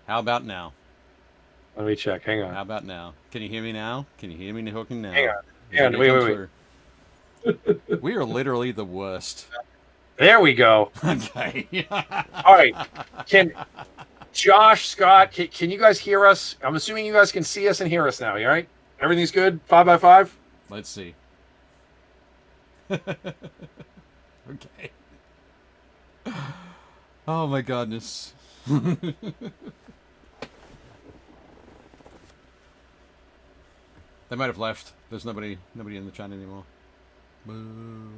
How about now? Let me check. Hang on. How about now? Can you hear me now? Can you hear me talking Hang now? on. Is Hang it on. going to Wait, come wait, wait. through? We are literally the worst. There we go. Okay. All right. Can Josh, Scott, can you guys hear us? I'm assuming you guys can see us and hear us now. You all right? Everything's good? 5x5? Let's see. Okay. Oh my goodness. They might have left. There's nobody in the chat anymore. Boo.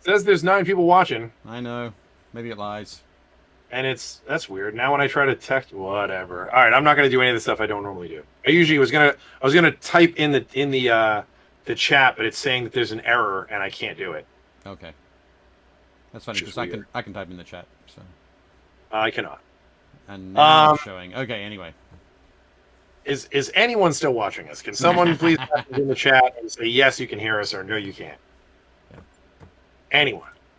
Says there's 9 people watching, I know. Maybe it lies. and that's weird. Now when I try to text, whatever. All right, I'm not gonna do any of the stuff I don't normally do. I was gonna type in the chat, but it's saying that there's an error and I can't do it. Okay. That's funny Which is because weird. I can type in the chat. So I cannot. and now Um, it's showing. Okay. Anyway. is anyone still watching us? Can someone please message in the chat and say yes, you can hear us, or no, you can't? Yeah.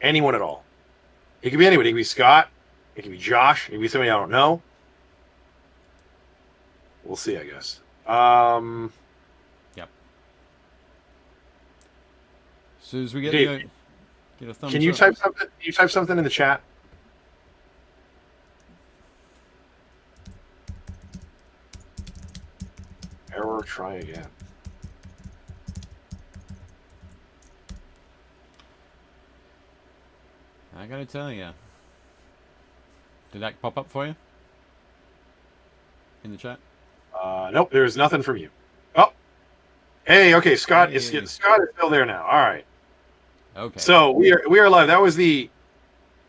Anyone at all. It could be anybody. It could be Scott. It could be Josh. It could be somebody I don't know. We'll see, I guess. Yep. As soon as we get Dave, get a thumbs can you up. type something? Can you type something in the chat? Error. Try again. I gotta tell you. Did that pop up for you? In the chat? Nope. There's nothing from you. Oh, hey. Okay, Scott is Hey. Scott is still there now. All right. Okay. So we are live. That was the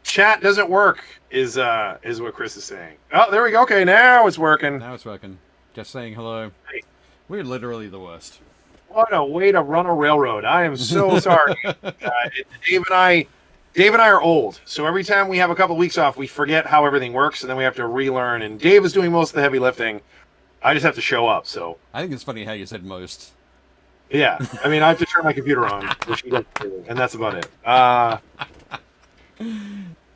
chat doesn't work. Is what Chris is saying. Oh, there we go. Okay, now it's working. Now it's working. Just saying hello. Hey. We're literally the worst. What a way to run a railroad! I am so sorry. Dave and I are old, so every time we have a couple weeks off, we forget how everything works, and then we have to relearn. And Dave is doing most of the heavy lifting. I just have to show up. So I think it's funny how you said most. yeah, I mean, I have to turn my computer on, which he doesn't do, and that's about it.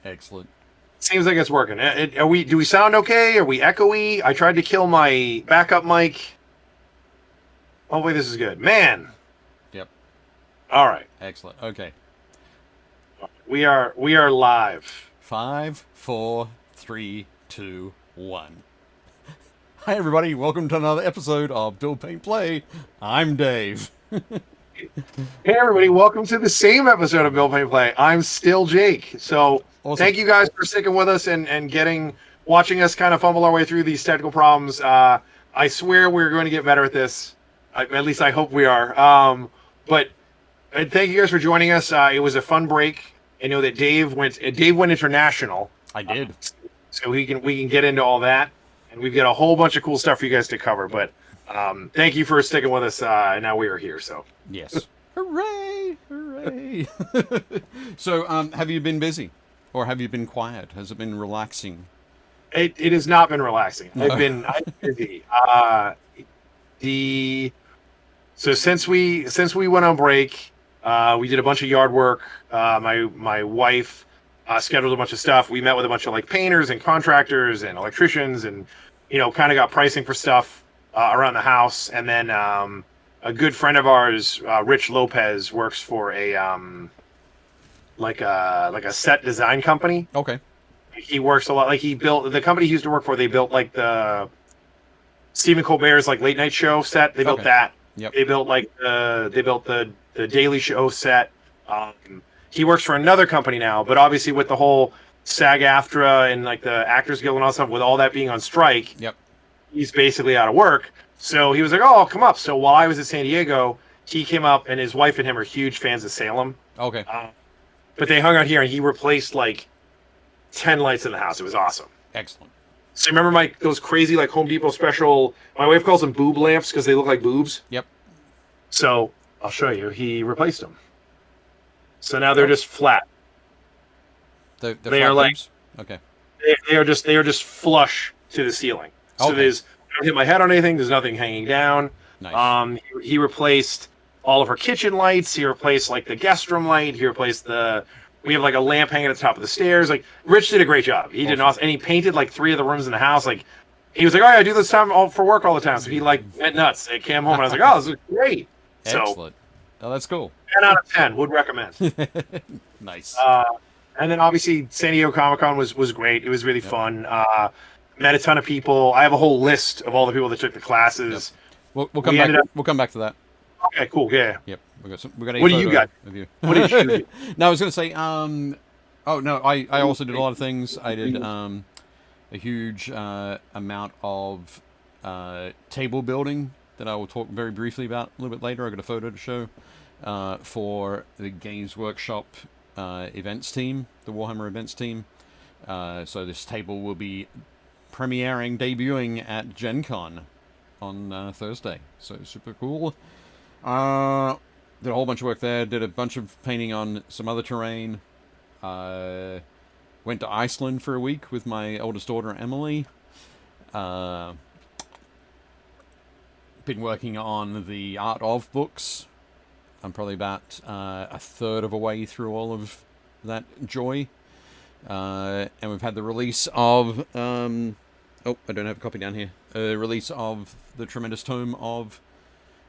Excellent. Seems like it's working. Are we? Do we sound okay? Are we echoey? I tried to kill my backup mic. Hopefully, this is good. Man. Yep. All right. Excellent. Okay. We are live. 5, 4, 3, 2, 1. Hi everybody, welcome to another episode of Build Paint Play. I'm Dave. Hey everybody, welcome to the same episode of Build Paint Play. I'm still Jake. So Awesome. thank you guys for sticking with us and watching us kind of fumble our way through these technical problems. I swear we're going to get better at this. At least I hope we are. But thank you guys for joining us. It was a fun break. I know that Dave went international. I did. So we can get into all that, and we've got a whole bunch of cool stuff for you guys to cover. But thank you for sticking with us. And now we are here. So Yes. Hooray! Hooray! So, have you been busy? Or have you been quiet? Has it been relaxing? it has not been relaxing. No. I've been busy. So since we went on break, we did a bunch of yard work. My wife scheduled a bunch of stuff. We met with a bunch of like painters and contractors and electricians, and kind of got pricing for stuff around the house. And then a good friend of ours, Rich Lopez, works for a like a set design company. Okay. He works a lot. Like he built the company he used to work for. They built like the Stephen Colbert's like late night show set. They built Okay. that. Yep. They built the Daily Show set. He works for another company now, but obviously with the whole SAG-AFTRA and like the Actors Guild and all that stuff, with all that being on strike, Yep. he's basically out of work. So he was like, "Oh, I'll come up." So while I was at San Diego, he came up, and his wife and him are huge fans of Salem. Okay. But they hung out here, and he replaced like 10 lights in the house. It was awesome. Excellent. So remember those crazy like Home Depot special? My wife calls them boob lamps because they look like boobs. Yep. So I'll show you. He replaced them. So now they're just flat. They They are like- Okay. They are just flush to the ceiling. So Okay. I don't hit my head on anything. There's nothing hanging down. Nice. He replaced all of her kitchen lights. He replaced like the guest room light. He replaced We have like a lamp hanging at the top of the stairs. Like Rich did a great job. He did an awesome, and he painted like 3 of the rooms in the house. Like he was like, "Oh, yeah, I do this time all for work all the time." So he like went nuts. It came home and I was like, "Oh, this is great." Excellent. Oh, that's cool. 10 out of 10 would recommend. Nice. And then obviously San Diego Comic-Con was great. It was really fun. Met a ton of people. I have a whole list of all the people that took the classes. Yep. We'll come back. We'll come back to that. Okay, cool. Yeah. Yep. We got a what do you got? Of you. What did you do? No, I was going to say. Oh no, I also did a lot of things. I did a huge amount of table building that I will talk very briefly about a little bit later. I got a photo to show for the Games Workshop events team, the Warhammer events team. So this table will be debuting at Gen Con on Thursday. So super cool. Did a whole bunch of work there. Did a bunch of painting on some other terrain. Went to Iceland for a week with my oldest daughter, Emily. Been working on the Art of books. I'm probably about a third of a way through all of that joy. And we've had the release of... oh, I don't have a copy down here. Release of the tremendous tome of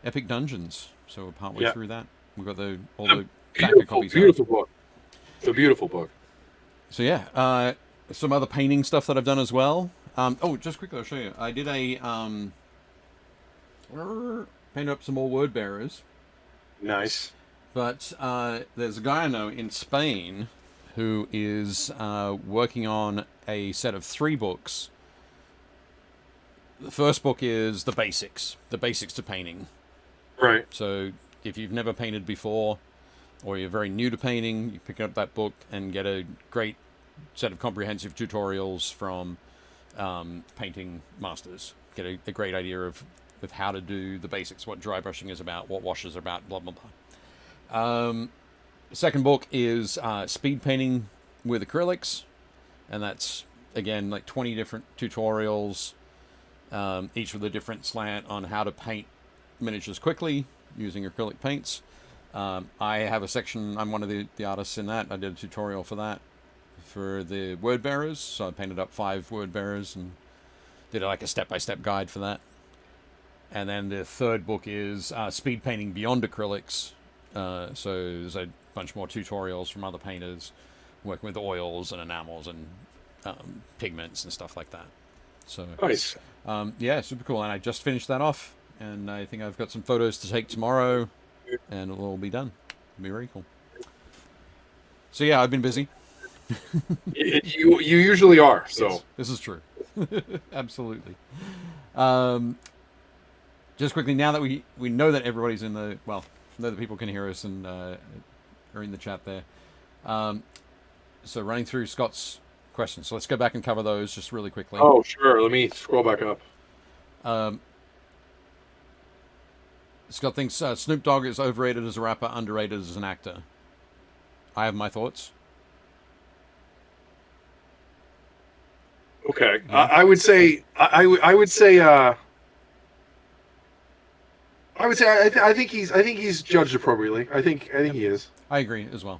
Epic Dungeons. So we're partway through that. We've got all the backer copies. Beautiful book. It's a beautiful book. So yeah, some other painting stuff that I've done as well. Oh, just quickly, I'll show you. I did a painted up some more word bearers. Nice. But there's a guy I know in Spain who is working on a set of 3 books. The first book is the basics to painting. Right. So if you've never painted before, or you're very new to painting, you pick up that book and get a great set of comprehensive tutorials from painting masters. Get a great idea of how to do the basics, what dry brushing is about, what washes are about, blah, blah, blah. The second book is speed painting with acrylics, and that's, again, like 20 different tutorials, each with a different slant on how to paint miniatures quickly using acrylic paints. I have a section, I'm one of the artists in that. I did a tutorial for that for the word bearers, so I painted up 5 word bearers and did like a step-by-step guide for that. And then the third book is speed painting beyond acrylics. So there's a bunch more tutorials from other painters working with oils and enamels and pigments and stuff like that. So nice. Yeah, super cool. And I just finished that off, and I think I've got some photos to take tomorrow, and it'll all be done. It'll be very cool. So yeah, I've been busy. You usually are. So yes, this is true. Absolutely. Just quickly, now that we know that everybody's in the, well, know that people can hear us and are in the chat there. So running through Scott's questions. So let's go back and cover those just really quickly. Oh, sure. Let me scroll back up. Scott thinks Snoop Dogg is overrated as a rapper, underrated as an actor. I have my thoughts. Okay, I would say I think he's judged appropriately. I think he is. I agree as well.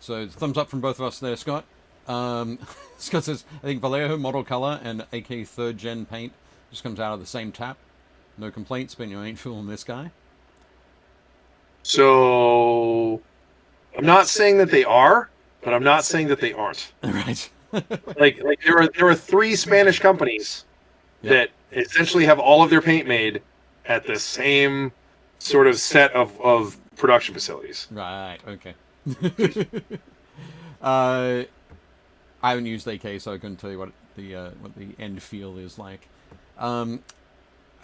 So thumbs up from both of us there, Scott. Scott says, I think Vallejo model color and AK 3rd gen paint just comes out of the same tap. No complaints, but you ain't fooling this guy. So I'm not saying that they are, but I'm not saying that they aren't. Right. like there are 3 Spanish companies that essentially have all of their paint made at the same sort of set of production facilities. Right. Okay. I haven't used AK, so I couldn't tell you what the end feel is like. I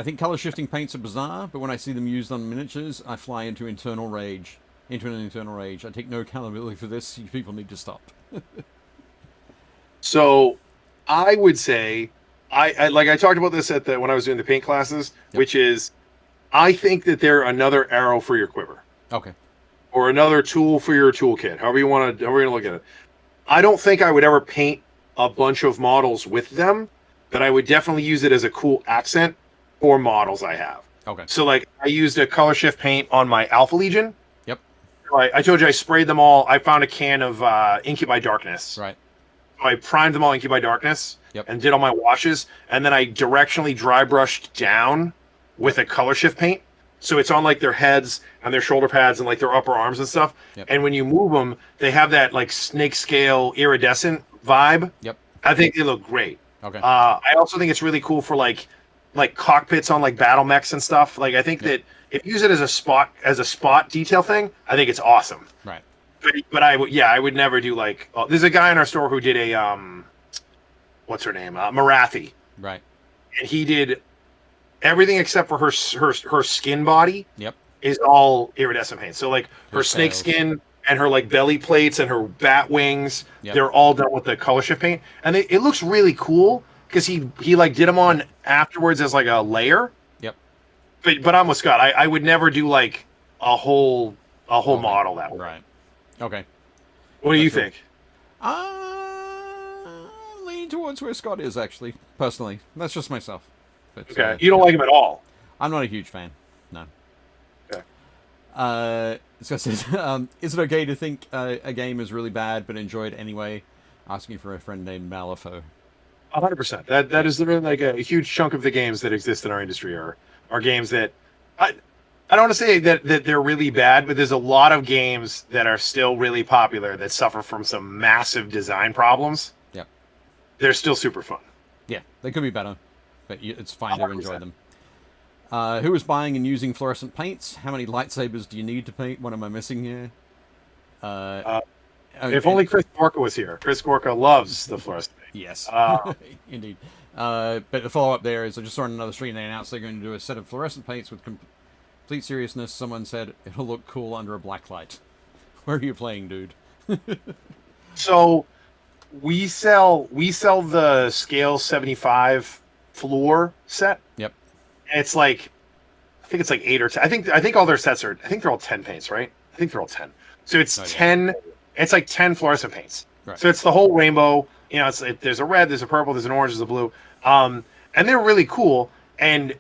think color shifting paints are bizarre, but when I see them used on miniatures, I fly into an internal rage. I take no accountability for this. You people need to stop. So, I would say, I talked about this when I was doing the paint classes, which is, I think that they're another arrow for your quiver. Okay. Or another tool for your toolkit, however you want to look at it. I don't think I would ever paint a bunch of models with them, but I would definitely use it as a cool accent for models I have. Okay. So, like, I used a color shift paint on my Alpha Legion. Yep. I told you I sprayed them all. I found a can of Incubi Darkness. Right. So I primed them all Incubi Darkness Yep. and did all my washes, and then I directionally dry brushed down with a color shift paint. So it's on like their heads and their shoulder pads and like their upper arms and stuff. Yep. And when you move them, they have that like snake scale iridescent vibe. Yep. I think they look great. Okay. I also think it's really cool for like cockpits on like battle mechs and stuff. Like I think that if you use it as a spot detail thing, I think it's awesome. Right. But I would never do like. There's a guy in our store who did a what's her name, Marathi, Right. and he did everything except for her skin body. Yep. Is all iridescent paint. So like her snake tails. skin and her like belly plates and her bat wings, Yep. they're all done with the color shift paint, and it looks really cool because he like did them on afterwards as like a layer. Yep. But I'm with Scott. I would never do like a whole model that way. Right. Okay. What do you That's think? Leaning towards where Scott is, actually, personally. That's just myself. But, Okay, you don't like him at all. I'm not a huge fan. No. Okay. Scott says, is it okay to think a game is really bad but enjoy it anyway? Asking for a friend named Malifaux. 100%. That is literally like a huge chunk of the games that exist in our industry are games that I don't want to say that they're really bad, but there's a lot of games that are still really popular that suffer from some massive design problems. Yep. They're still super fun. Yeah, they could be better, but it's fine to 100%. enjoy them. Who is buying and using fluorescent paints? How many lightsabers do you need to paint? What am I missing here? If only Chris Gorka was here. Chris Gorka loves the fluorescent paint. Yes, indeed. But the follow-up there is I just saw on another stream they announced they're going to do a set of fluorescent paints with complete seriousness. Someone said it'll look cool under a black light. Where are you playing, dude? So we sell the scale 75 floor set. Yep. It's like I think it's like 8 or 10. I think all their sets are. I think they're all 10 paints, right? I think they're all 10. So it's 10. It's like 10 fluorescent paints. Right. So it's the whole rainbow. You know, there's a red, there's a purple, there's an orange, there's a blue. And they're really cool. And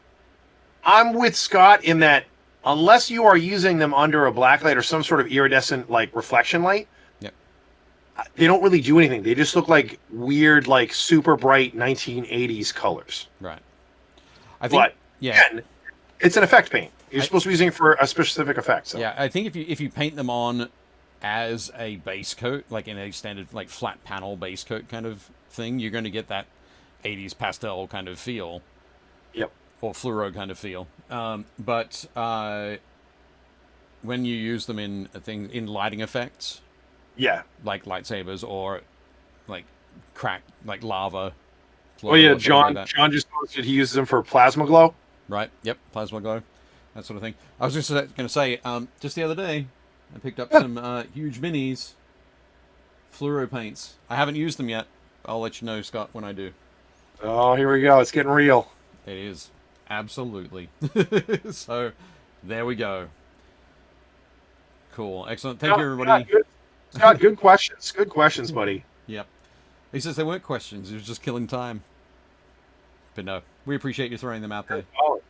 I'm with Scott in that unless you are using them under a black light or some sort of iridescent like reflection light, yep, they don't really do anything. They just look like weird, like super bright 1980s colors. Right. I think. But again, it's an effect paint. You're supposed to be using it for a specific effect. So. Yeah, I think if you paint them on as a base coat, like in a standard like flat panel base coat kind of thing, you're going to get that 80s pastel kind of feel. Yep. Or fluoro kind of feel. But when you use them in in lighting effects, yeah, like lightsabers or like like lava. Oh yeah, or John like John just posted he uses them for plasma glow. Right. Yep. Plasma glow, that sort of thing. I was just going to say, just the other day, I picked up some huge minis fluoro paints. I haven't used them yet. I'll let you know, Scott, when I do. Oh, here we go. It's getting real. It is. Absolutely. So, there we go. Cool. Excellent. Thank you, everybody. Scott, good questions. Good questions, buddy. Yep. He says they weren't questions. It was just killing time. But no, we appreciate you throwing them out there. Oh,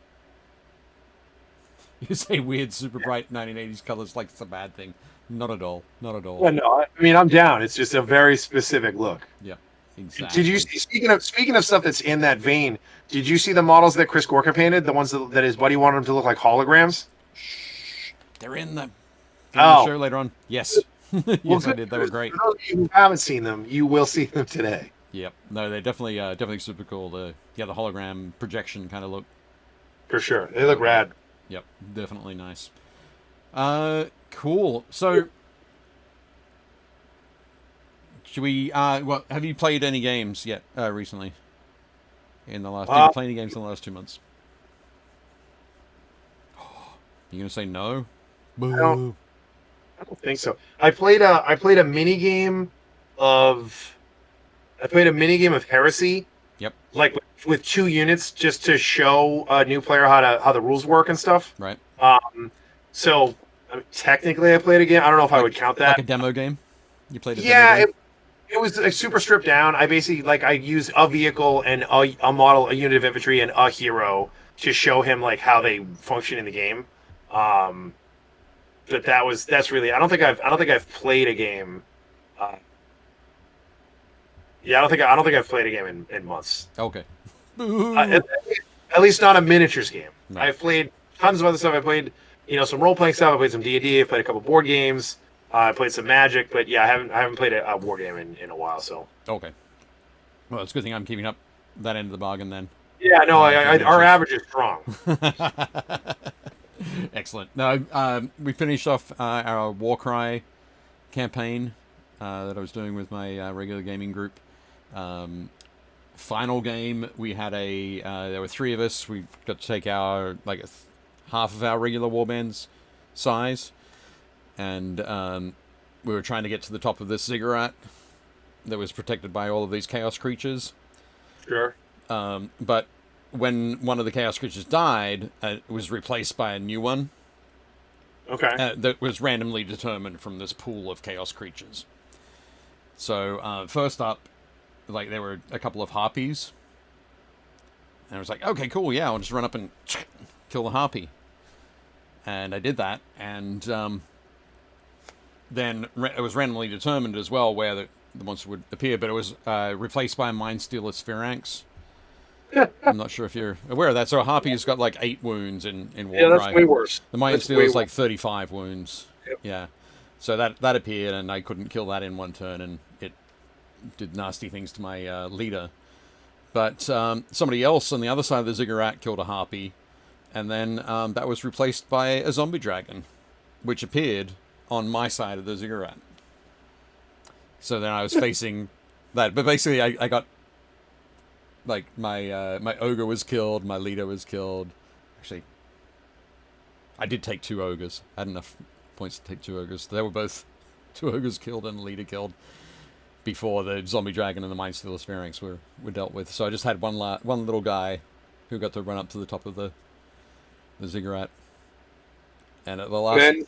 You say weird, super bright 1980s colors like it's a bad thing. Not at all. Not at all. well, no, I mean I'm down. It's just a very specific look. Yep. Exactly. Did you see, speaking of stuff that's in that vein? Did you see the models that Chris Gorka painted? The ones that his buddy wanted them to look like holograms. They're in the Oh. show later on. Yes. Yes, I did. They were great. For those of you who haven't seen them, you will see them today. Yep. No, they're definitely super cool. The hologram projection kind of look. For sure, they look rad. Yep. Definitely nice. Cool. So, should we? Well, have you played any games yet recently? In the last, did you play any games in the last 2 months? You gonna say no? Boo. I don't think so. I played a mini game of Heresy. Yep. Like with 2 units, just to show a new player how the rules work and stuff. Right. So technically, I played a game. I don't know if I would count that. Like a demo game. You played a demo Yeah, game? it was like super stripped down. I basically I used a vehicle and a model, a unit of infantry, and a hero to show him like how they function in the game. that's really. I don't think I've played a game. Yeah, I don't think I've played a game in months. Okay. At least not a miniatures game. No. I've played tons of other stuff. I played, some role playing stuff. I played some D&D. I played a couple board games. I played some Magic, but yeah, I haven't played a war game in a while. So okay. Well, it's a good thing I'm keeping up that end of the bargain then. yeah, no, our average is strong. Excellent. No, we finished off our Warcry campaign that I was doing with my regular gaming group. Final game, we had there were 3 of us. We got to take our half of our regular warband's size, and we were trying to get to the top of this ziggurat that was protected by all of these chaos creatures. Sure. But when one of the chaos creatures died, it was replaced by a new one. Okay. That was randomly determined from this pool of chaos creatures. So first up, there were a couple of harpies. And I was like, okay, cool, yeah, I'll just run up and kill the harpy. And I did that, and then it was randomly determined as well where the monster would appear, but it was replaced by a Mind Stealer Sphinx. I'm not sure if you're aware of that. So a harpy's got 8 wounds in Warcry. Yeah, that's way worse. The Mind Stealer's 35 wounds. Yep. Yeah. So that appeared, and I couldn't kill that in one turn, and it did nasty things to my leader. But somebody else on the other side of the ziggurat killed a harpy, and then that was replaced by a zombie dragon, which appeared on my side of the ziggurat. So then I was facing that. But basically, I got my ogre was killed, my leader was killed. Actually, I did take 2 ogres. I had enough points to take 2 ogres. They were both 2 ogres killed and a leader killed before the zombie dragon and the Mind Stealer Sphinx were dealt with. So I just had one little guy who got to run up to the top of the ziggurat. And at the last...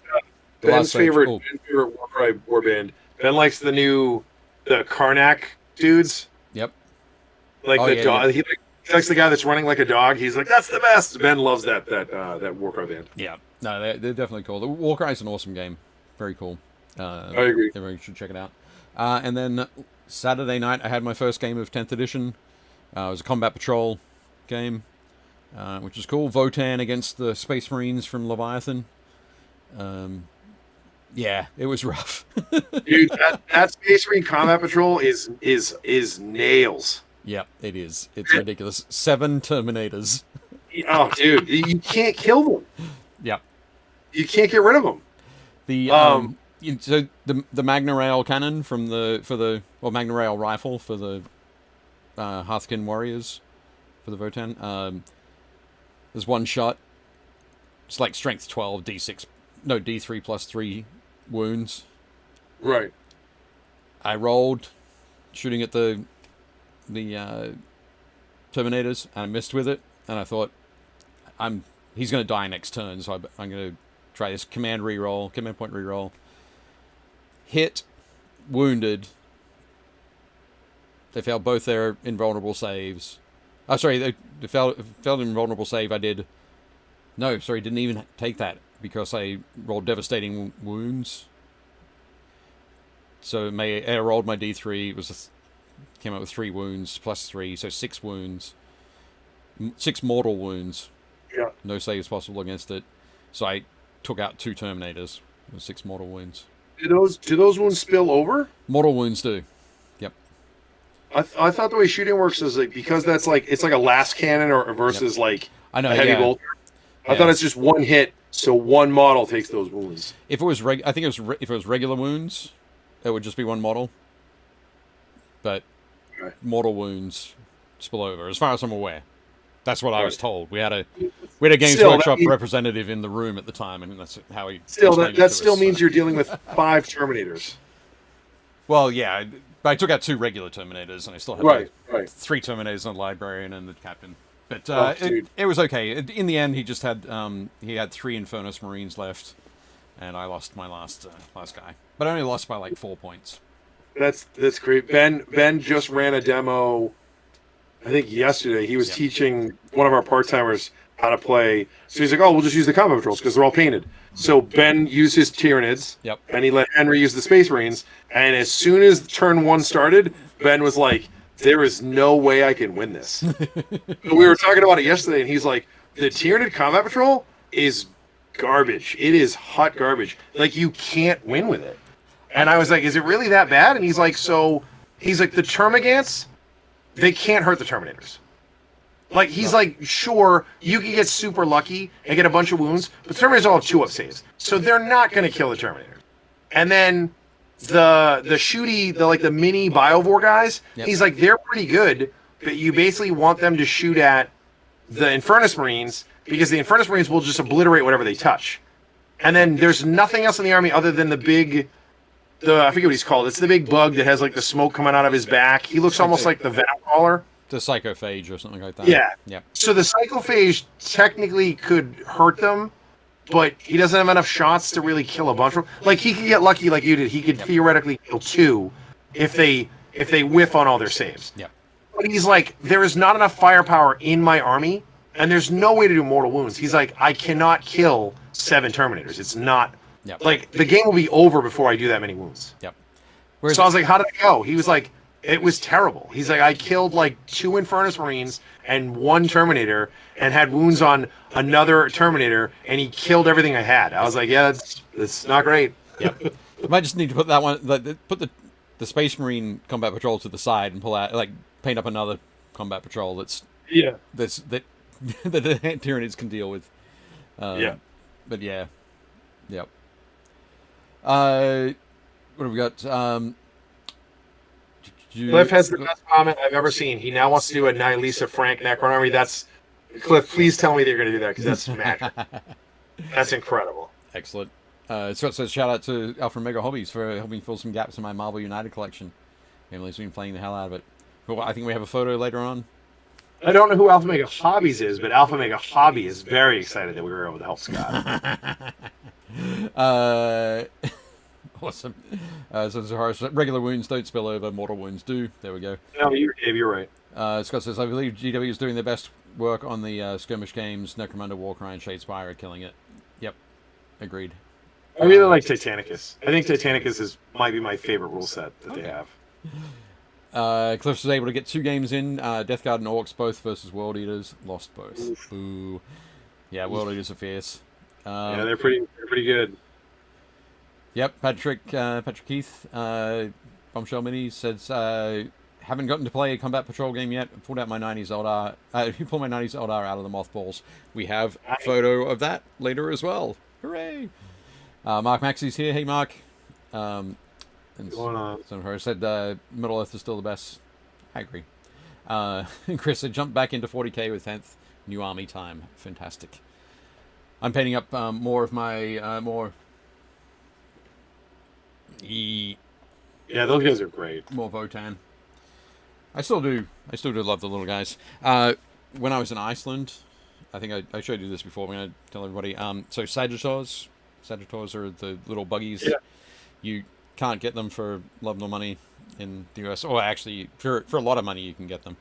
Ben's favorite Warcry warband. Ben likes the Karnak dudes. Yep. The dog. Yeah. He likes the guy that's running like a dog. He's like, that's the best. Ben loves that Warcry band. Yeah. No, they're definitely cool. The Warcry is an awesome game. Very cool. I agree. Everybody should check it out. And then Saturday night, I had my first game of 10th edition. It was a Combat Patrol game, which is cool. Votan against the Space Marines from Leviathan. Yeah, it was rough. Dude, that Space Marine Combat Patrol is nails. Yeah, it is. It's ridiculous. 7 Terminators. Oh, dude, you can't kill them. Yeah, you can't get rid of them. So the Magna Rail cannon Magna Rail rifle for the Hearthkin Warriors for the Votan. There's one shot. It's like strength 12, D3 plus 3 wounds. Right. I rolled shooting at the Terminators, and I missed with it, and I thought he's going to die next turn, so I'm going to try this command point reroll. Hit, wounded. They failed both their invulnerable saves. Oh, sorry, they failed invulnerable save. Didn't even take that because I rolled devastating wounds. So I rolled my D3. Came out with 3 wounds plus 3, so 6 wounds. 6 mortal wounds. Yeah. No saves possible against it. So I took out 2 Terminators with 6 mortal wounds. Do those wounds spill over? Mortal wounds do. Yep. I thought the way shooting works is because that's it's like a last cannon or versus I know, a heavy bolter. I thought it's just one hit, so one model takes those wounds. If it was if it was regular wounds, it would just be one model. But mortal wounds spill over, as far as I'm aware. That's what I was told. We had a Games Workshop representative in the room at the time, and that's how he. That still means you're dealing with 5 Terminators. Well, yeah, but I took out 2 regular Terminators, and I still had 3 Terminators and a librarian and the captain. But it was okay. In the end, he just had 3 Infernus Marines left, and I lost my last guy. But I only lost by 4 points. That's great. Ben just ran a demo, I think yesterday. He was teaching one of our part-timers how to play. So he's like, oh, we'll just use the combat patrols because they're all painted. So Ben used his Tyranids, Yep. and he let Henry use the Space Marines. And as soon as turn 1 started, Ben was like, there is no way I can win this. We were talking about it yesterday, and he's like, the Tyranid combat patrol is garbage. It is hot garbage. Like, you can't win with it. And I was like, is it really that bad? And he's like, the Termagants, they can't hurt the Terminators. Like, he's like, sure, you can get super lucky and get a bunch of wounds, but the Terminators all have 2-up saves. So they're not going to kill the Terminator. And then the shooty, the mini Biovore guys, he's like, they're pretty good, but you basically want them to shoot at the Infernus Marines because the Infernus Marines will just obliterate whatever they touch. And then there's nothing else in the army other than I forget what he's called. It's the big bug that has like the smoke coming out of his back. He looks almost like the Venom Crawler. The Psychophage or something like that. Yeah. Yep. So the Psychophage technically could hurt them, but he doesn't have enough shots to really kill a bunch of them. Like, he could get lucky like you did. He could theoretically kill 2 if they whiff on all their saves. Yeah. But he's like, there is not enough firepower in my army, and there's no way to do mortal wounds. He's like, I cannot kill 7 Terminators. It's not... Yep. Like, the game will be over before I do that many wounds. Yep. So I was like, how did it go? He was like, it was terrible. He's like, I killed like 2 Infernus Marines and 1 Terminator and had wounds on another Terminator, and he killed everything I had. I was like, yeah, that's not great. Yep. You might just need to put that one, put the Space Marine combat patrol to the side and pull out, like, paint up another combat patrol that the Tyranids can deal with. Yeah. But yeah. Yep. What have we got? Cliff has the best comment I've ever seen. He now wants to do a Nihilisa Frank Necron Army. That's Cliff. Please tell me they're going to do that because that's magic. That's incredible. Excellent. So shout out to Alpha Mega Hobbies for helping fill some gaps in my Marvel United collection. Emily's been playing the hell out of it. Well, I think we have a photo later on. I don't know who Alpha Mega Hobbies is, but Alpha Mega Hobby is very excited that we were able to help Scott. Awesome. So Horace, regular wounds don't spill over, mortal wounds do. There we go. No, you're right. Scott says, I believe GW is doing their best work on the skirmish games. Necromunda, Warcry, and Shadespire are killing it. Yep. Agreed. I really like Titanicus. I think Titanicus might be my favorite rule set that they have. Cliff was able to get 2 games in. Death Guard and Orcs, both versus World Eaters. Lost both. Oof. Ooh. Yeah, World Eaters are fierce. Yeah, they're pretty good. Yep, Patrick Keith, Bombshell Mini says, haven't gotten to play a Combat Patrol game yet. I pulled out my 90s Eldar. Pulled my 90s Eldar out of the mothballs. We have a photo of that later as well. Hooray! Mark Maxey's here. Hey, Mark. And some of her said Middle Earth is still the best. I agree. Chris said, jump back into 40k with 10th. New army time. Fantastic. I'm painting up more of my Yeah, those guys are great. More Votan. I still do love the little guys. When I was in Iceland, I think I showed you this before. I'm going to tell everybody. So Sagittars are the little buggies. Yeah. You can't get them for love nor money in the US. Or actually, for a lot of money, you can get them.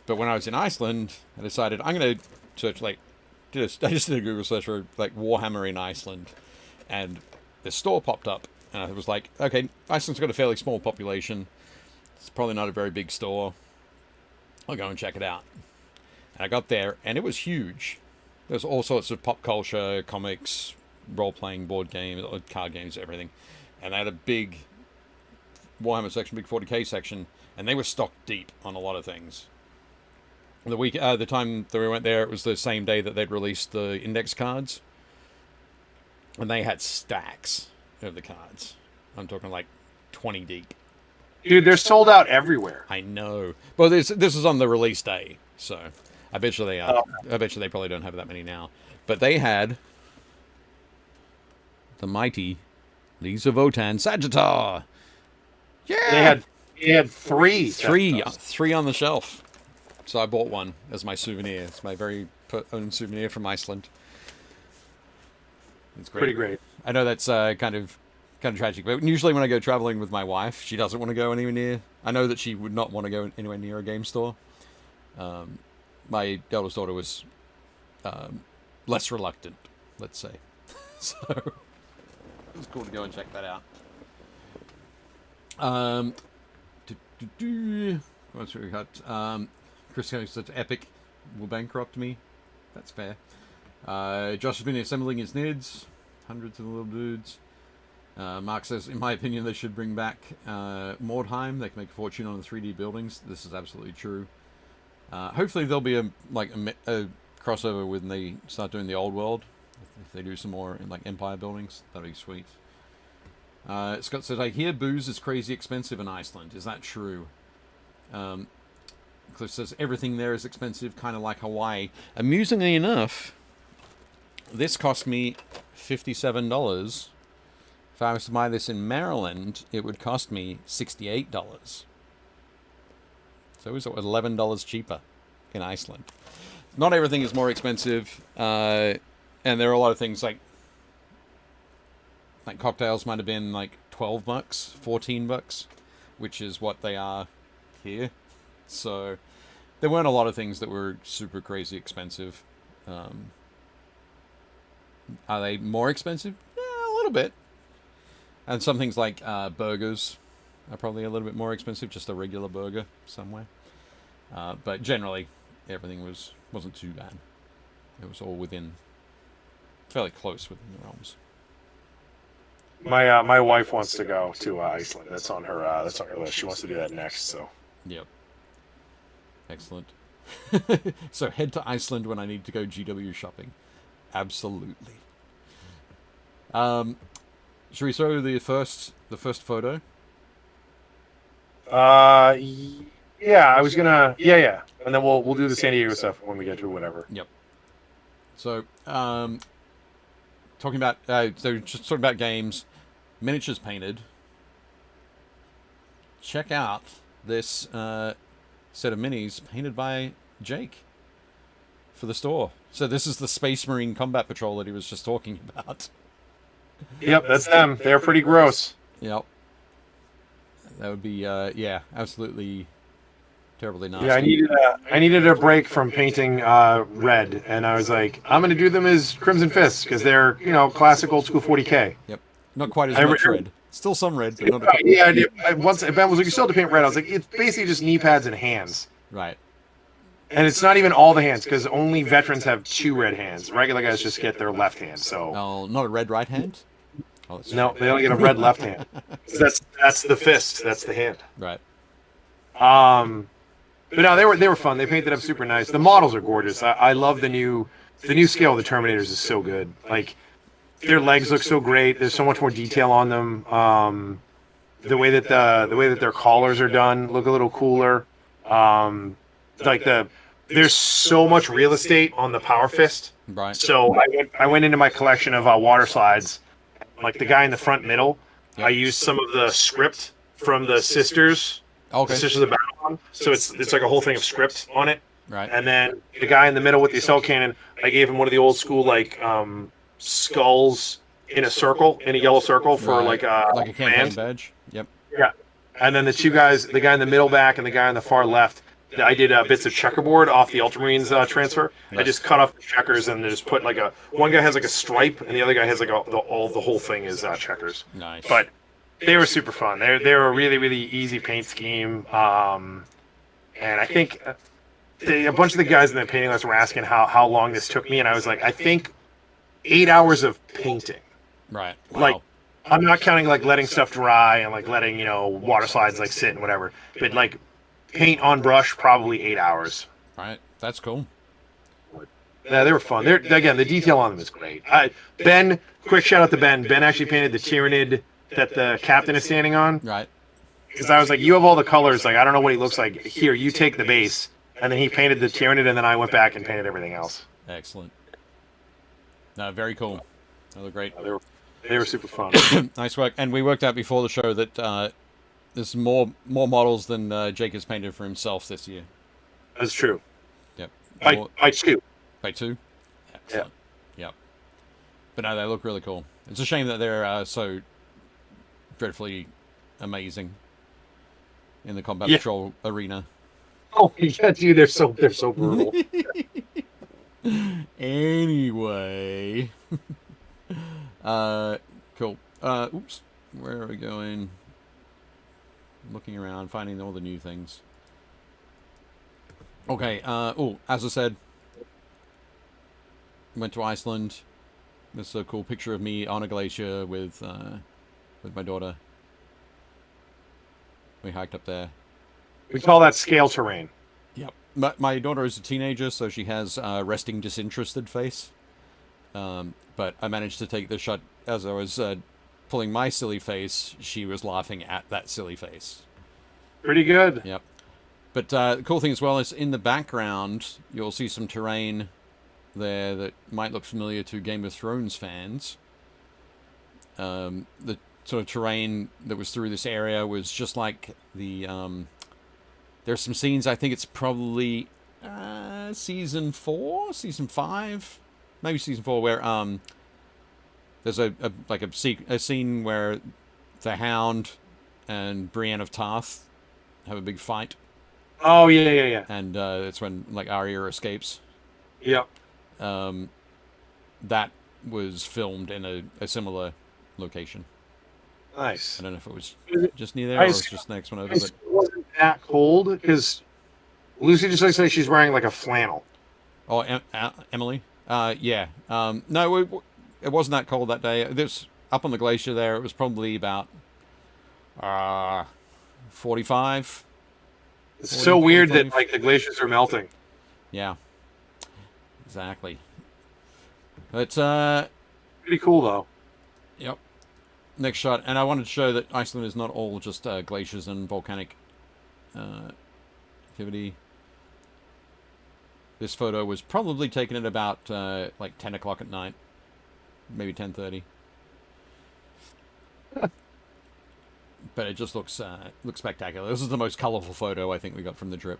But when I was in Iceland, I decided I'm going to search I just did a Google search for like Warhammer in Iceland, and this store popped up, and I was like, okay, Iceland's got a fairly small population. It's probably not a very big store. I'll go and check it out. And I got there, and it was huge. There's all sorts of pop culture, comics, role-playing, board games, card games, everything. And they had a big Warhammer section, big 40k section, and they were stocked deep on a lot of things. The time that we went there, it was the same day that they'd released the index cards. And they had stacks of the cards. I'm talking like 20 deep. Dude, they're sold out everywhere. I know. Well, this is on the release day, so I bet you they are. I bet you they probably don't have that many now. But they had the mighty Lisa Votan Sagittar. Yeah. They had 3. Three on the shelf. So I bought one as my souvenir. It's my very own souvenir from Iceland. It's great. Pretty great. I know that's kind of tragic, but usually when I go traveling with my wife, she doesn't want to go anywhere near. I know that she would not want to go anywhere near a game store. my eldest daughter was less reluctant, let's say. So it was cool to go and check that out. What's we got? Chris said Epic will bankrupt me. That's fair. Josh has been assembling his NIDs. Hundreds of little dudes. Mark says, in my opinion, they should bring back Mordheim. They can make a fortune on the 3D buildings. This is absolutely true. Hopefully there'll be a crossover when they start doing the old world. If they do some more in like Empire buildings, that'd be sweet. Scott said, I hear booze is crazy expensive in Iceland. Is that true? Cliff says, everything there is expensive, kind of like Hawaii. Amusingly enough, this cost me $57. If I was to buy this in Maryland, it would cost me $68. So it was $11 cheaper in Iceland. Not everything is more expensive, and there are a lot of things like cocktails might have been like $12, $14, which is what they are here. So there weren't a lot of things that were super crazy expensive. Are they more expensive? Yeah, a little bit. And some things like burgers are probably a little bit more expensive, just a regular burger somewhere. But generally, everything wasn't too bad. It was all fairly close within the realms. My wife wants to go to Iceland. That's on her list. She wants to do that next. So. Yep. Excellent. So head to Iceland when I need to go GW shopping. Absolutely. Should we show the first photo? Yeah, I was gonna. Yeah, and then we'll do the San Diego stuff when we get to whatever. Yep. So, talking about games, miniatures painted. Check out this set of minis painted by Jake for the store. So this is the Space Marine Combat Patrol that he was just talking about. Yep, that's them. They're pretty gross. Yep. That would be, absolutely terribly nasty. Yeah, I needed a break from painting red, and I was like, I'm going to do them as Crimson Fists, because they're, classic old school 40K. Yep. Not quite as much red. Still some red, but not yeah, I did. Once Ben was like, you still have to paint red. I was like, it's basically just knee pads and hands. Right. And it's not even all the hands, because only veterans have 2 red hands. Regular guys just get their left hand. So. Oh, not a red right hand? Oh, no, they only get a red left hand. That's the fist. That's the hand. Right. But no, they were fun. They painted up super nice. The models are gorgeous. I love the new scale of the Terminators is so good. Like their legs look so great. There's so much more detail on them. The way that their collars are done look a little cooler. There's so much real estate on the Power Fist. Right. So I went into my collection of water slides. Like the guy in the front middle, yep. I used some of the script from the Sisters. Okay. The Sisters of Babylon. So it's like a whole thing of script on it. Right. And then the guy in the middle with the assault cannon, I gave him one of the old school skulls in a yellow circle for like a campaign badge. Yep. Yeah. And then the 2 guys, the guy in the middle back and the guy on the far left, I did bits of checkerboard off the Ultramarines transfer. Nice. I just cut off the checkers and just put one guy has like a stripe and the other guy has like the whole thing is checkers. Nice. But they were super fun. They were a really, really easy paint scheme. And I think a bunch of the guys in the painting list were asking how long this took me, and I was like, I think 8 hours of painting. Right. Wow. Like I'm not counting like letting stuff dry and like letting water slides like sit and whatever, but like. Paint on brush, probably 8 hours. Right, that's cool. Yeah, they were fun. Again, the detail on them is great. Ben, quick shout out to Ben. Ben actually painted the Tyranid that the captain is standing on. Right. Because I was like, you have all the colors. Like, I don't know what he looks like. Here, you take the base. And then he painted the Tyranid, and then I went back and painted everything else. Excellent. No, very cool. They look great. They were super fun. Nice work. And we worked out before the show that there's more models than Jake has painted for himself this year. That's true. Yep. By 2. By 2? Excellent. Yeah. Yep. But no, they look really cool. It's a shame that they're so dreadfully amazing in the Combat Patrol arena. Oh yeah, dude, they're so brutal. Anyway, cool. Oops, where are we going? Looking around, finding all the new things. Okay. As I said, went to Iceland. This is a cool picture of me on a glacier with my daughter. We hiked up there. We call that scale terrain. Yep. My daughter is a teenager, so she has a resting disinterested face. But I managed to take the shot as I was pulling my silly face. She was laughing at that silly face. Pretty good. Yep. But the cool thing as well is in the background, you'll see some terrain there that might look familiar to Game of Thrones fans. The sort of terrain that was through this area was just like the... there's some scenes, I think it's probably season 4, season 5, maybe season 4, where there's a scene where the Hound and Brienne of Tarth have a big fight. Oh yeah. And it's when like Arya escapes. Yep. That was filmed in a similar location. Nice. I don't know if it was just near there or it was just the next one over. But It wasn't that cold because Lucy just looks like she's wearing like a flannel. oh, Emily. Yeah. No, it wasn't that cold that day. This up on the glacier there. It was probably about 45. It's 40, so weird 45. that like the glaciers are melting. Yeah. Exactly. But Pretty cool though. yep. Next shot, and I wanted to show that Iceland is not all just glaciers and volcanic activity. This photo was probably taken at about like 10 o'clock at night, maybe 10:30. But it just looks spectacular. This is the most colorful photo I think we got from the trip.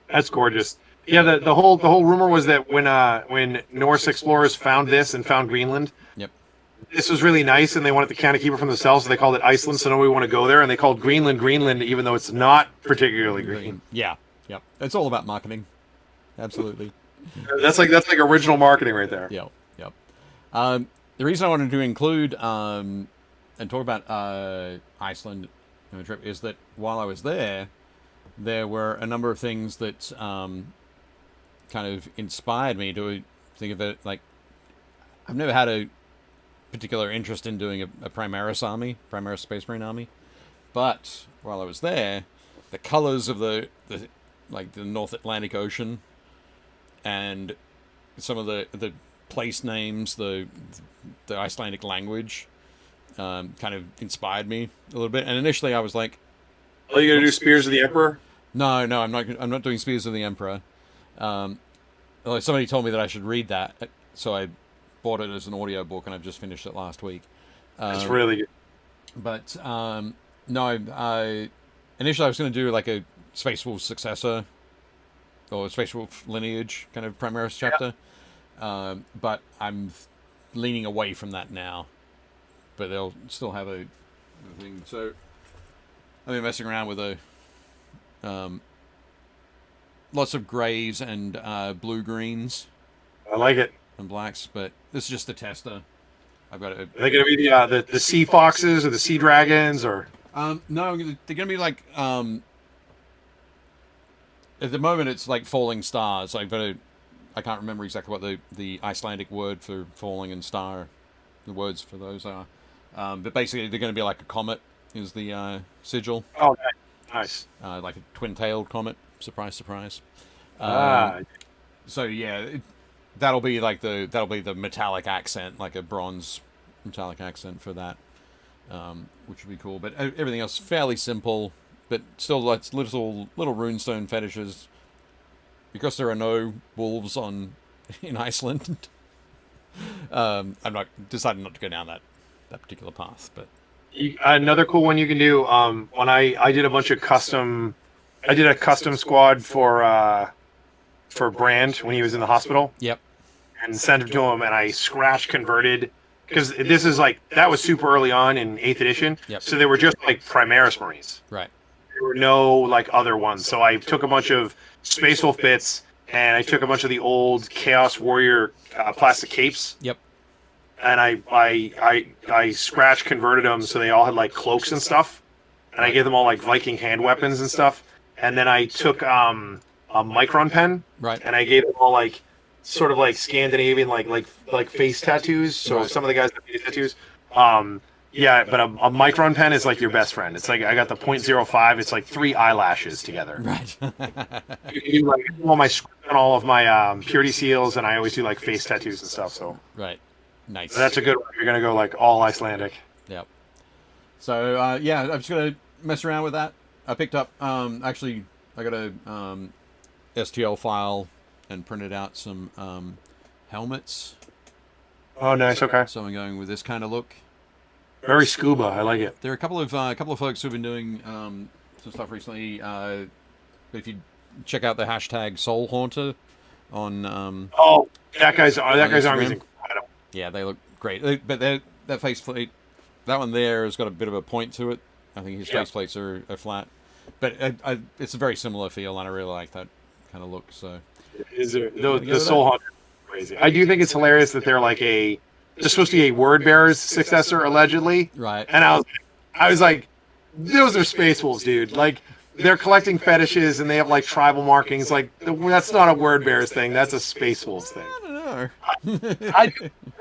That's gorgeous. Yeah, the whole rumor was that when Norse explorers found this and found Greenland, Yep. this was really nice, and they wanted to kind of keep it from themselves, so they called it Iceland, so nobody want to go there, and they called Greenland, even though it's not particularly green. Yeah. Yep. It's all about marketing. Absolutely. That's like original marketing right there. Yep. Yep. The reason I wanted to include and talk about Iceland in the trip is that while I was there were a number of things that kind of inspired me to think of it like I've never had a particular interest in doing a Primaris Space Marine army, but while I was there, the colors of the North Atlantic Ocean and some of the place names, the Icelandic language, kind of inspired me a little bit. And initially, I was like, "Are you gonna do Spears of the Emperor?" No, I'm not. I'm not doing Spears of the Emperor. Although somebody told me that I should read that, so I bought it as an audio book, and I've just finished it last week. That's really good. But no, initially I was going to do like a Space Wolf successor or Space Wolf lineage kind of Primaris chapter, but I'm leaning away from that now. But they'll still have a thing. So I've been messing around with lots of grays and blue greens. I like it. And blacks, but this is just a tester. I've got it. Are they gonna be the sea foxes or the sea dragons or? No, they're gonna be like at the moment it's like falling stars. I can't remember exactly what the Icelandic word for falling and star, the words for those are. But basically they're gonna be like a comet is the sigil. Oh, nice. Like a twin-tailed comet. Surprise, surprise. So yeah. That'll be the metallic accent, like a bronze metallic accent for that, which would be cool. But everything else fairly simple, but still like little runestone fetishes. Because there are no wolves in Iceland, I'm not decided not to go down that particular path. But another cool one you can do. When I did a bunch of custom, I did a custom squad for Brand when he was in the hospital. Yep. And sent it to him, and I scratch converted because this is like that was super early on in 8th edition. Yep. So they were just like Primaris Marines. Right. there were no like other ones. So I took a bunch of Space Wolf bits, and I took a bunch of the old Chaos Warrior plastic capes. Yep. And I scratch converted them so they all had like cloaks and stuff, and I gave them all like Viking hand weapons and stuff. And then I took a micron pen, Right. and I gave them all like sort of like Scandinavian like face tattoos. So Right. some of the guys have face tattoos. Yeah, but a micron pen is like your best friend. It's like I got the .05. It's like 3 eyelashes together. Right. You do like all my script and all of my purity seals, and I always do like face tattoos and stuff. So Right. Nice. that's a good one. You're gonna go like all Icelandic. Yep. So yeah, I'm just gonna mess around with that. I picked up actually I got a STL file and printed out some helmets. Oh, nice. Okay. So I'm going with this kind of look. Very scuba. I like it. There are a couple of folks who've been doing some stuff recently. If you check out the hashtag Soul Haunter on Oh, that guy's arm is Instagram. incredible. Yeah, they look great. But that faceplate, that one there has got a bit of a point to it. I think his faceplates are flat. But it's a very similar feel, and I really like that kind of look. So Is there the Soul Hunter is crazy? I do think it's hilarious that they're supposed to be a Word Bearer's successor allegedly. right. And I was like, those are Space Wolves, dude. Like, they're collecting fetishes and they have like tribal markings. Like, that's not a Word Bearer's thing. That's a Space Wolves thing. I don't know. I'm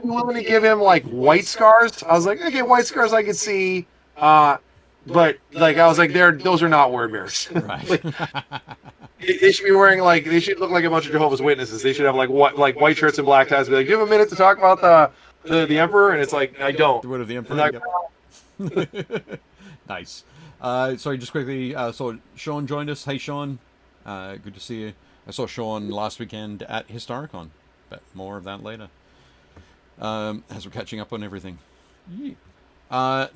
willing to give him like white scars. I was like, okay, white scars I could see. But like I was like, those are not Word Bearers. Right. Like, they should be wearing they should look like a bunch of Jehovah's Witnesses. They should have like white shirts and black ties. Be like, do you have a minute to talk about the Emperor? And it's like, I don't. The word of the Emperor. Like, Yep. Nice. Sorry, just quickly. So Sean joined us. Hey, Sean. Good to see you. I saw Sean last weekend at Historicon, but more of that later. As we're catching up on everything.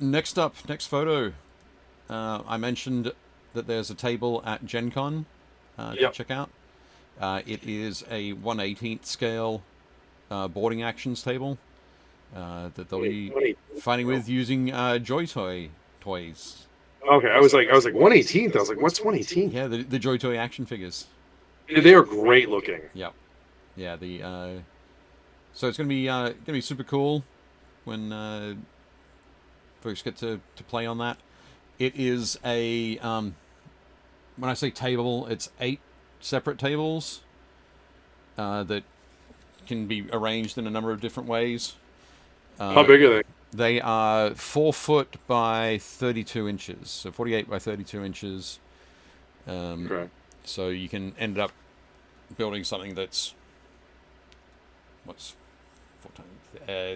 Next photo. I mentioned that there's a table at Gen Con to check out. It is a 1/18th scale boarding actions table that they'll be fighting with using Joy toys. Okay, I was like 1/18th. I was like, what's 1/18th? Yeah, the Joy Toy action figures. They are great looking. Yep. Yeah. So it's gonna be super cool when folks get to play on that. It is a when I say table, it's 8 separate tables that can be arranged in a number of different ways. How big are they? They are 4 foot by 32 inches, so 48 by 32 inches. Okay. So you can end up building something that's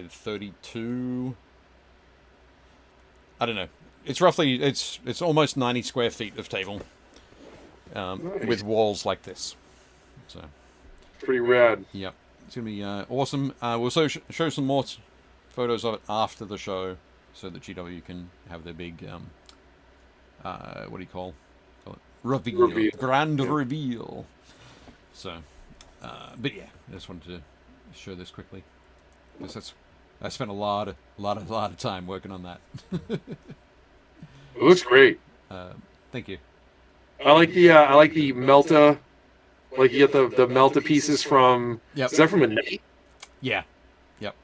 32. I don't know. It's almost 90 square feet of table Nice. with walls like this. So Pretty rad. yep, it's gonna be awesome. We'll show some more photos of it after the show, so that GW can have their big what do you call it? Reveal. Grand reveal. So, but yeah, I just wanted to show this quickly because I spent a lot of time working on that. It looks great. Thank you. I like the Melta. Like you get the Melta pieces from. Yep. Is that from a Knight? Yeah. Yep.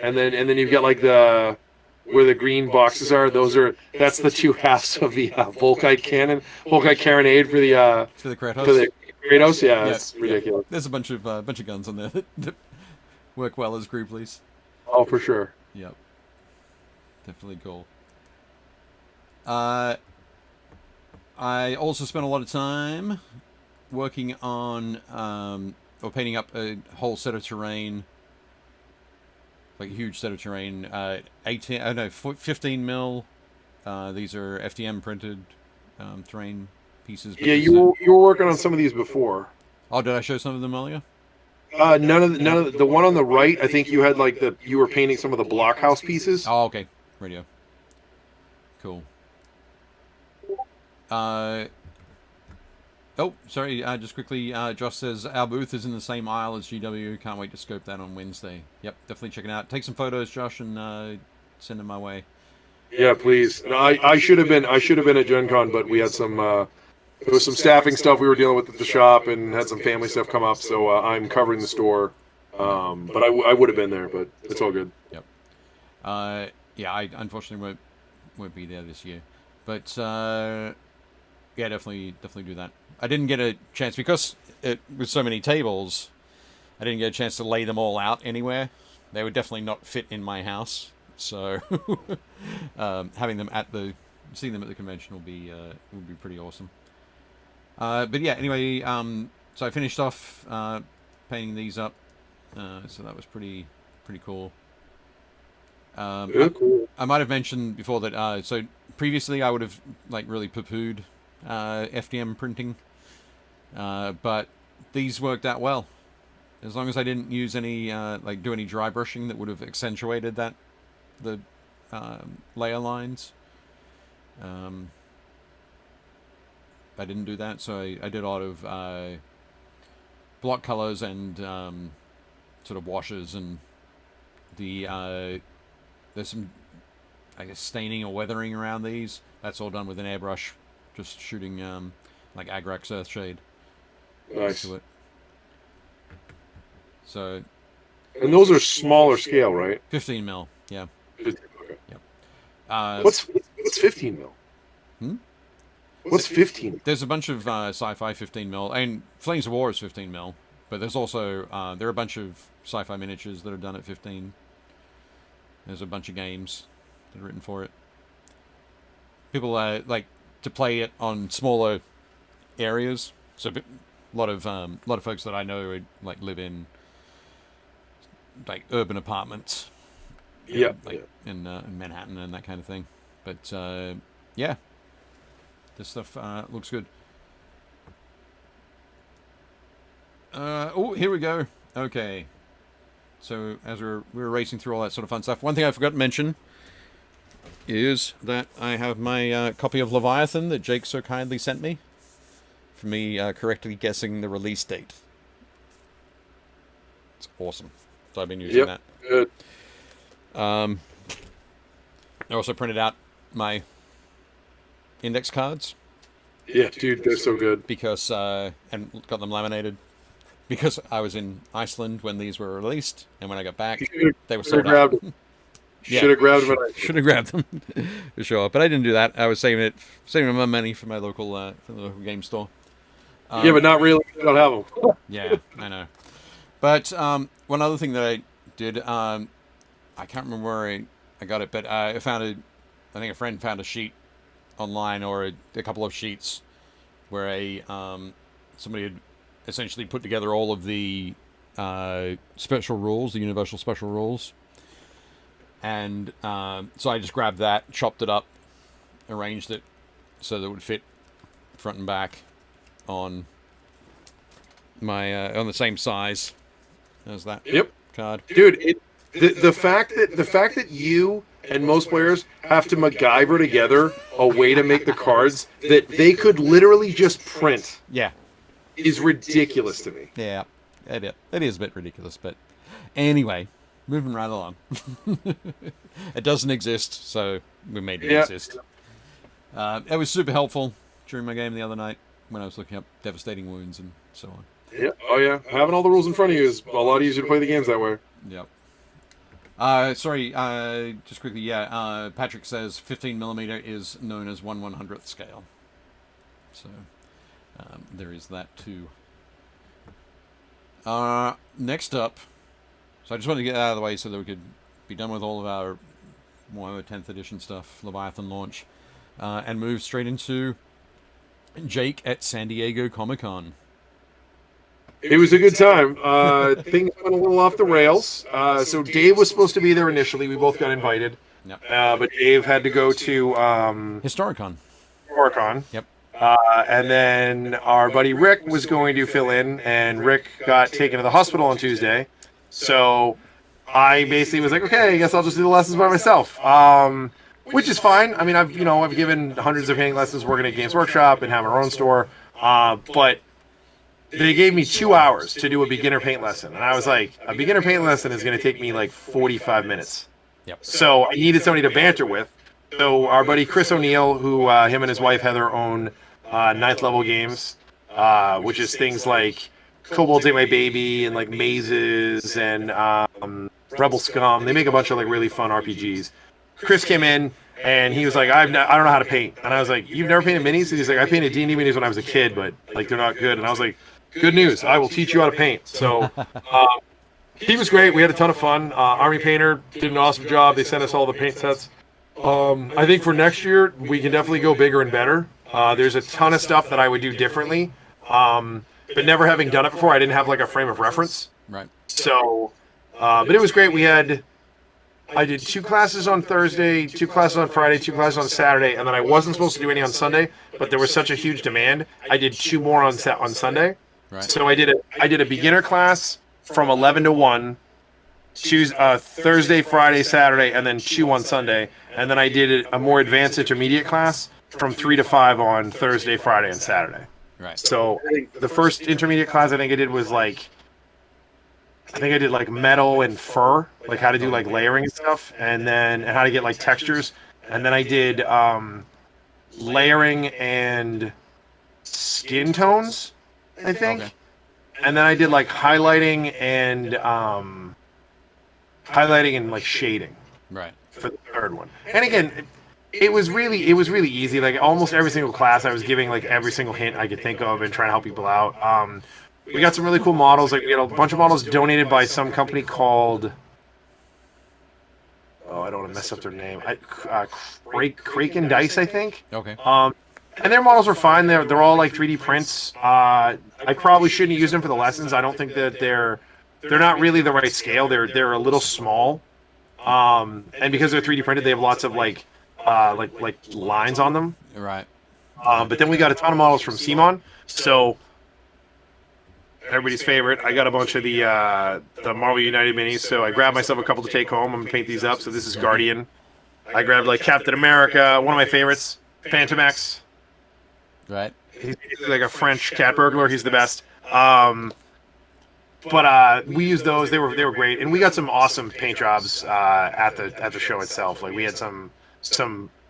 And then you've got like where the green boxes are. That's the 2 halves of the Volkite carronade for the Kratos. for the Kratos. Yeah, Yeah, it's ridiculous. There's a bunch of guns on there that work well as group lease. Oh, for sure. Yep. Definitely cool. I also spent a lot of time working on or painting up a whole set of terrain, like a huge set of terrain. 15 mil. These are FDM printed terrain pieces. Yeah, you were working on some of these before. Oh, did I show some of them earlier? None of the one on the right. I think you had you were painting some of the blockhouse pieces. Oh, okay. Radio. Cool. Oh, sorry. Just quickly, Josh says our booth is in the same aisle as GW. Can't wait to scope that on Wednesday. Yep, definitely check it out. Take some photos, Josh, and send them my way. Yeah, please. And I should have been at Gen Con, but we had some there was some staffing stuff we were dealing with at the shop and had some family stuff come up, so I'm covering the store. But I would have been there, but it's all good. Yep. Yeah, I unfortunately won't be there this year, but yeah, definitely do that. I didn't get a chance because with so many tables, I didn't get a chance to lay them all out anywhere. They would definitely not fit in my house, so having them seeing them at the convention will be pretty awesome. But yeah, anyway, so I finished off painting these up, so that was pretty cool. Cool. I might have mentioned before that. So previously, I would have like really poo-pooed FDM printing, but these worked out well. As long as I didn't use any do any dry brushing that would have accentuated the layer lines. I didn't do that, so I did a lot of block colors and sort of washes, and there's some, I guess, staining or weathering around these. That's all done with an airbrush, just shooting like Agrax Earthshade. Nice. To it. So. And those are smaller scale, right? 15 mil, yeah. 15, okay. Yep. What's 15 mil? What's 15? There's a bunch of sci-fi 15 mil, and Flames of War is 15 mil, but there's also there are a bunch of sci-fi miniatures that are done at 15. There's a bunch of games that are written for it. People like to play it on smaller areas, so a lot of folks that I know live in like urban apartments. Yeah, in Manhattan and that kind of thing. But yeah. This stuff looks good. Oh, here we go. Okay. So as we were racing through all that sort of fun stuff, one thing I forgot to mention is that I have my copy of Leviathan that Jake so kindly sent me for me correctly guessing the release date. It's awesome. So I've been using that. Good. I also printed out my index cards. Yeah, dude, they're so good. Because and got them laminated because I was in Iceland when these were released, and when I got back, they were sold out. Should have grabbed them. Should have grabbed them for sure, but I didn't do that. I was saving my money for my local game store. Yeah, but not really. I don't have them. Yeah, I know. But one other thing that I did, I can't remember where I got it, but I think a friend found a sheet online, or a couple of sheets where somebody had essentially put together all of the special rules, the universal special rules, and so I just grabbed that, chopped it up, arranged it so that it would fit front and back on my on the same size as that card. Dude, the fact that you and most players have to MacGyver together a way to make the cards that they could literally just print. Yeah. Is ridiculous to me. Yeah, it is a bit ridiculous, but anyway, moving right along. It doesn't exist, so we made it exist. It was super helpful during my game the other night when I was looking up devastating wounds and so on. Yeah. Oh yeah. Having all the rules in front of you is a lot easier to play the games that way. Yep. Sorry, just quickly, Patrick says 15mm is known as 1/100th scale. So, there is that too. Next up, so I just wanted to get that out of the way so that we could be done with all of our Warhammer 10th edition stuff, Leviathan launch, and move straight into Jake at San Diego Comic-Con. It was a good time. Things went a little off the rails. So Dave was supposed to be there initially. We both got invited. Yep. But Dave had to go to Historicon. Yep. Yep. And then our buddy Rick was going to fill in, and Rick got taken to the hospital on Tuesday. So I basically was like, okay, I guess I'll just do the lessons by myself. Which is fine. I mean, I've given hundreds of painting lessons working at Games Workshop and have our own store. But they gave me 2 hours to do a beginner paint lesson. And I was like, a beginner paint lesson is going to take me like 45 minutes. Yep. So I needed somebody to banter with. So our buddy Chris O'Neill, who him and his wife Heather own ninth level games, which is things like Kobolds Ate My Baby and like Mazes and Rebel Scum. They make a bunch of like really fun RPGs. Chris came in and he was like, I don't know how to paint. And I was like, you've never painted minis? And he's like, I painted D&D minis when I was a kid, but like they're not good. And I was like, good news, I will teach you how to paint. So he was great. We had a ton of fun. Army Painter did an awesome job. They sent us all the paint sets. I think for next year, we can definitely go bigger and better. There's a ton of stuff that I would do differently. But never having done it before, I didn't have like a frame of reference. Right. So, but it was great. I did 2 classes on Thursday, 2 classes on Friday, 2 classes on Saturday, and then I wasn't supposed to do any on Sunday, but there was such a huge demand. I did 2 more on Sunday. Right. So I did a beginner class from 11 to 1, Thursday, Friday, Saturday, and then 2 on Sunday. And then I did a more advanced intermediate class from 3 to 5 on Thursday, Friday, and Saturday. Right. So I think the first intermediate class I did was like, I think I did like metal and fur, like how to do like layering and stuff, and how to get like textures. And then I did layering and skin tones, I think. Okay. And then I did like highlighting and like shading. Right. For the third one. And again, it was really easy. Like almost every single class, I was giving like every single hint I could think of and trying to help people out. We got some really cool models. Like we had a bunch of models donated by some company called, I don't want to mess up their name. Kraken Dice, I think. Okay. And their models were fine. They're all like 3D prints. I probably shouldn't use them for the lessons. I don't think that they're not really the right scale. They're a little small. And because they're 3D printed, they have lots of like lines on them. Right. But then we got a ton of models from Simon. So everybody's favorite. I got a bunch of the Marvel United minis. So I grabbed myself a couple to take home. I'm gonna paint these up. So this is Guardian. I grabbed like Captain America, one of my favorites, Phantom X. Right. He's like a French cat burglar. He's the best. But we used those. They were great, and we got some awesome paint jobs at the show itself. Like we had some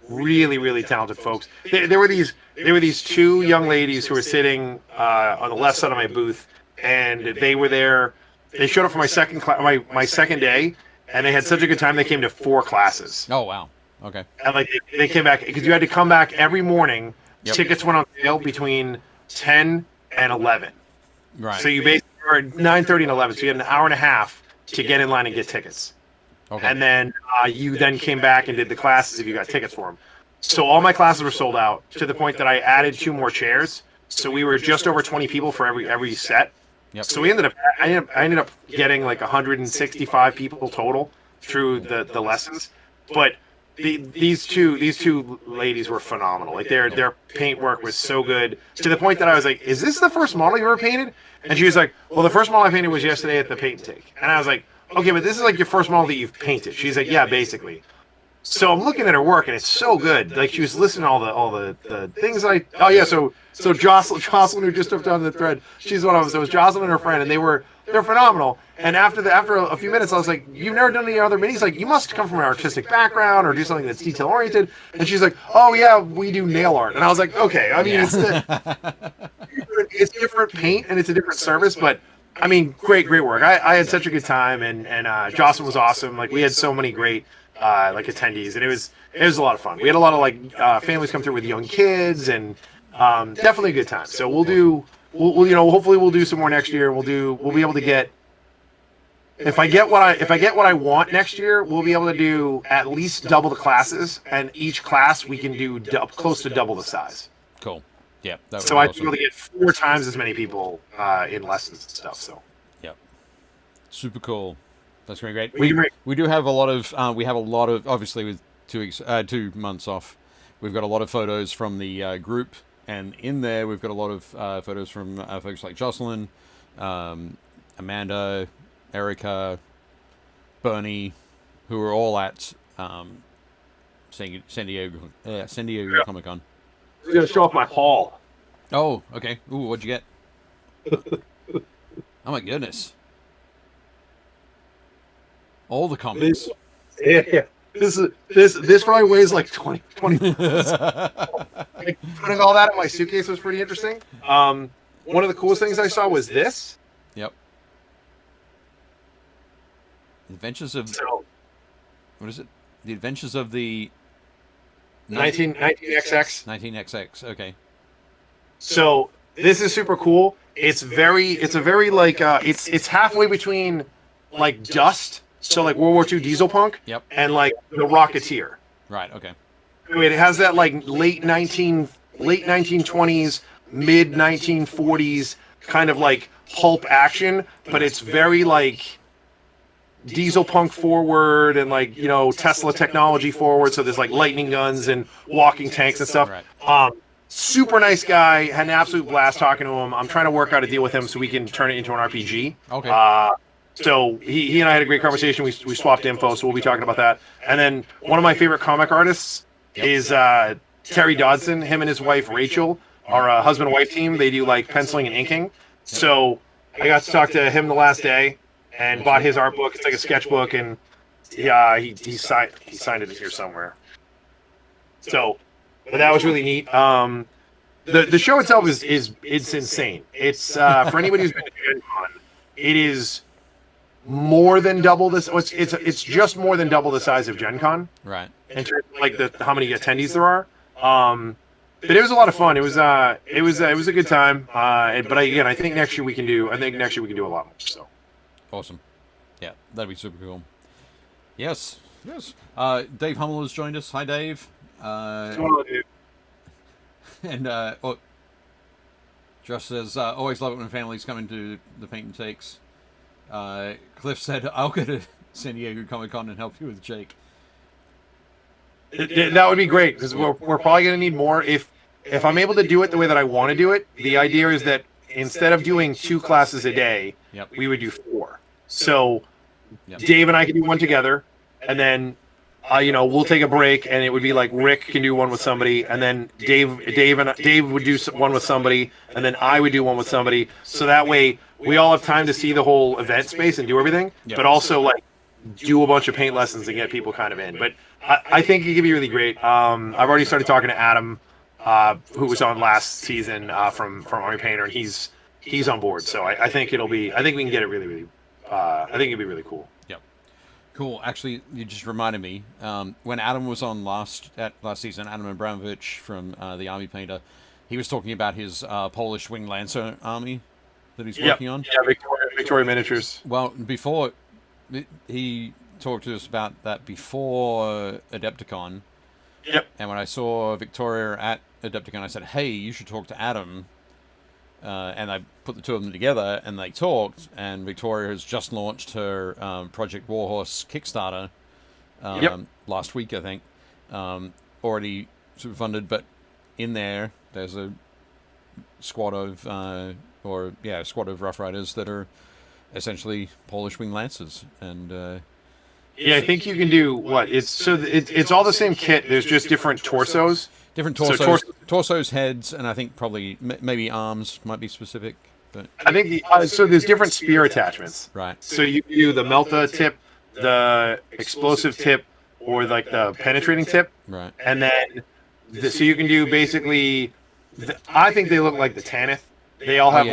really talented folks. There were these 2 young ladies who were sitting on the left side of my booth, and they were there. They showed up for my second my second day, and they had such a good time. They came to 4 classes. Oh wow. Okay. And like they came back because you had to come back every morning. Yep. Tickets went on sale between 10 and 11. Right. So you basically were 9:30 and 11. So you had an hour and a half to get in line and get tickets. Okay. And then you then came back and did the classes if you got tickets for them. So all my classes were sold out to the point that I added 2 more chairs. So we were just over 20 people for every set. Yep. So I ended up getting like 165 people total through the lessons. But these two ladies were phenomenal. Like their paint work was so good to the point that I was like, "Is this the first model you ever painted?" And she was like, "Well, the first model I painted was yesterday at the paint and take." And I was like, "Okay, but this is like your first model that you've painted." She's like, "Yeah, basically." So I'm looking at her work and it's so good. Like she was listening to all the things so Jocelyn who just jumped on the thread, she's one of them. So it was Jocelyn and her friend, and they're phenomenal. And after a few minutes, I was like, "You've never done any other minis? Like, you must come from an artistic background or do something that's detail oriented." And she's like, "Oh yeah, we do nail art." And I was like, "Okay, I mean it's different paint and it's a different service, but I mean, great work. I had such a good time, and Jocelyn was awesome. Like we had so many great like attendees, and it was a lot of fun. We had a lot of like families come through with young kids, and definitely a good time. So we'll hopefully we'll do some more next year. We'll be able to get. If I get what I want next year, we'll be able to do at least double the classes, and each class we can do close to double the size. Cool. Yeah. So I'd be able to get 4 times as many people in lessons and stuff. So. Yep. Super cool. That's really great. We do have a lot of obviously with 2 months off, we've got a lot of photos from the group, and in there we've got a lot of photos from folks like Jocelyn, Amanda, Erica, Bernie, who are all at San Diego Comic Con. I'm gonna show off my haul. Oh, okay. Ooh, what'd you get? Oh my goodness! All the comics. Yeah. This probably weighs like 20 pounds. Like, putting all that in my suitcase was pretty interesting. One of the coolest things I saw was this. Yep. Adventures of So what is it? The Adventures of the 19XX. 19XX. Okay. So this is super cool. It's a very like it's halfway between like Dust, so like World War II diesel punk, Yep. and like the Rocketeer. Right. Okay. It has that like late 1920s, mid 1940s kind of like pulp action, but it's very like diesel punk forward and like, you know, Tesla technology forward. So there's like lightning guns and walking tanks and stuff. Right. Super nice guy. Had an absolute blast talking to him. I'm trying to work out a deal with him so we can turn it into an RPG. Okay. So he and I had a great conversation. We swapped info, so we'll be talking about that. And then one of my favorite comic artists is Terry Dodson. Him and his wife Rachel are a husband and wife team. They do like penciling and inking. So I got to talk to him the last day and bought his art book. It's like a sketchbook, and yeah, he signed it here somewhere. So, but that was really neat. The show itself is it's insane. It's for anybody who's been to Gen Con, it is more than double this. It's just more than double the size of Gen Con. Right. In terms of like how many attendees there are. But it was a lot of fun. It was a good time. But I think next year we can do. I think next year we can do a lot more. So. Awesome. Yeah, that'd be super cool. Yes. Dave Hummel has joined us. Hi, Dave. Hello, dude. And Josh says, always love it when families come into the paint and takes. Cliff said, I'll go to San Diego Comic-Con and help you with Jake. That would be great, because we're probably going to need more. If I'm able to do it the way that I want to do it, the idea is that instead of doing 2 classes a day, we would do 4. So Dave and I can do one together, and then we'll take a break, and it would be like Rick can do one with somebody, and then Dave would do one with somebody, and then I would do one with somebody. So that way we all have time to see the whole event space and do everything, but also like do a bunch of paint lessons and get people kind of in. But I think it could be really great. I've already started talking to Adam, who was on last season from Army Painter, and he's on board. So I think it'll be. I think we can get it really, really. I think it'll be really cool. Yep. Cool. Actually, you just reminded me. When Adam was on last season, Adam Abramovich from the Army Painter, he was talking about his Polish Wing Lancer army that he's working on. Yeah, Victoria Miniatures. Well, before he talked to us about that before Adepticon. Yep. And when I saw Victoria at Adepticon, I said, "Hey, you should talk to Adam." And I put the two of them together, and they talked. And Victoria has just launched her Project Warhorse Kickstarter last week, I think. Already super funded, but in there's a squad of Rough Riders that are essentially Polish Wing Lancers, and I think you can do what it's all the same kit. There's just different torsos. Different torsos, torsos, heads, and I think probably maybe arms might be specific. But I think so. There's different spear attachments. Right. So you can do the Melta tip, the explosive tip, or like the penetrating tip. Right. And then so you can do basically. I think they look like the Tanith. They all have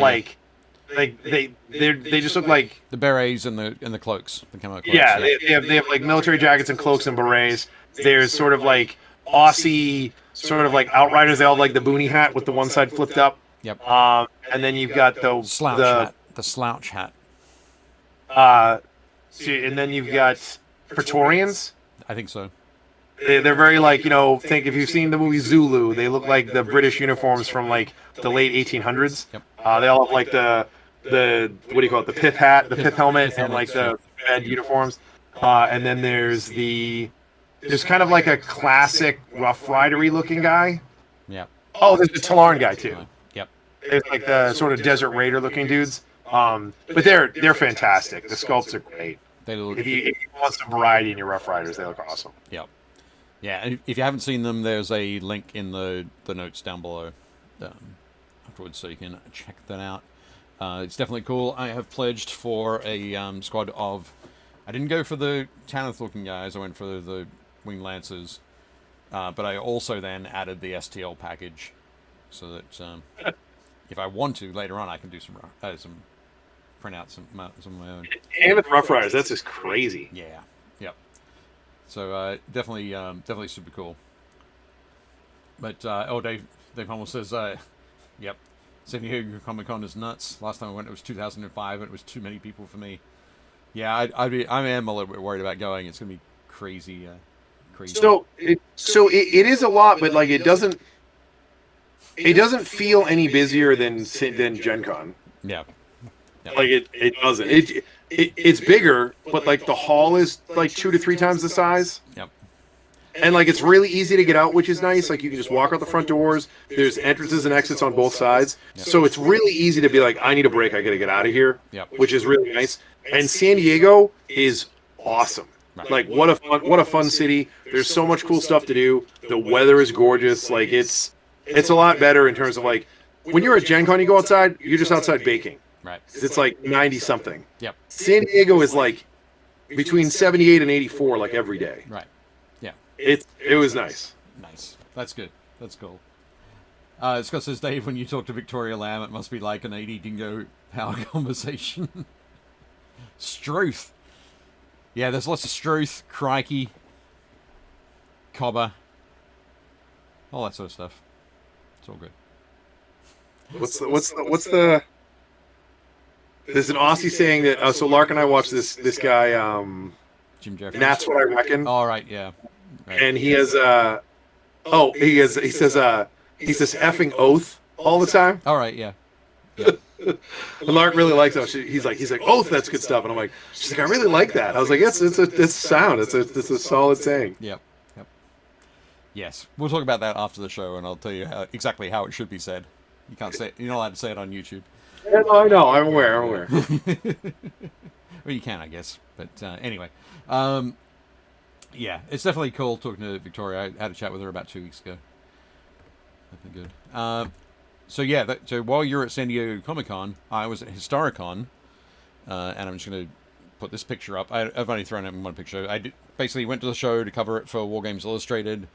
they just look like the berets and the cloaks, the camo cloaks. Yeah, they have like military jackets and cloaks and berets. There's sort of like Aussie sort of like Outriders. They all have like the boonie hat with the one side flipped up. Yep. And then you've got the slouch hat. The slouch hat. And then you've got Praetorians. I think so. They're very like, think if you've seen the movie Zulu, they look like the British uniforms from like the late 1800s. Yep. They all have like the what do you call it? The pith hat, the pith helmet, and like the red uniforms. And then there's kind of like a classic Rough Ridery looking guy. Yeah. Oh, there's the Talarn guy too. Yep. There's like the sort of Desert Raider looking dudes. But they're fantastic. The sculpts are great. They look. If you want some variety in your Rough Riders, they look awesome. Yep. Yeah, and if you haven't seen them, there's a link in the notes down below afterwards, so you can check that out. It's definitely cool. I have pledged for a squad of. I didn't go for the Tanith looking guys. I went for the wing lancers, but I also then added the STL package, so that if I want to later on, I can do some print out some of my own. And with Rough Riders, that's just crazy. Yeah, yep. So definitely super cool. But Dave almost says, yep, San Diego Comic Con is nuts. Last time I went, it was 2005, and it was too many people for me. Yeah, I am a little bit worried about going. It's gonna be crazy, crazy. So it is a lot, but like it doesn't feel any busier than Gen Con. Yeah. Like it doesn't. It's bigger, but like the hall is like 2 to 3 times the size. Yep. And like it's really easy to get out, which is nice. Like you can just walk out the front doors. There's entrances and exits on both sides, so it's really easy to be like, I need a break. I got to get out of here. Yep. Which is really nice. And San Diego is awesome. Right. Like what a fun city. There's so much cool stuff to do. The weather is gorgeous. Like it's a lot better in terms of like when you're at Gen Con, you go outside, you're just outside baking. Right. It's like 90 something. Yep. San Diego is like between 78 and 84 like every day. Right. Yeah. It was nice. Nice. That's good. That's cool. Scott says, Dave, when you talk to Victoria Lamb, it must be like an 80 dingo power conversation. Struth. Yeah, there's lots of Struth, Crikey, Cobber, all that sort of stuff. It's all good. What's the there's an Aussie saying that so Lark and I watched this guy Jim Jeffries. and that's what I reckon. All right, yeah. Right. And he has he says effing oath all the time. All right, yeah. And Lark really likes that. He's like oath, that's good stuff. And I'm like, she's like, I really like that. I was like, it's a sound. It's a solid saying. Yep. Yes, we'll talk about that after the show, and I'll tell you exactly how it should be said. You can't say it, you're not allowed to say it on YouTube. Yeah, no, I know. I'm aware. Well, you can, I guess. But anyway, yeah, it's definitely cool talking to Victoria. I had a chat with her about 2 weeks ago. Definitely good. So yeah, so while you're at San Diego Comic Con, I was at Historicon, and I'm just going to put this picture up. I've only thrown in one picture. I basically went to the show to cover it for War Games Illustrated.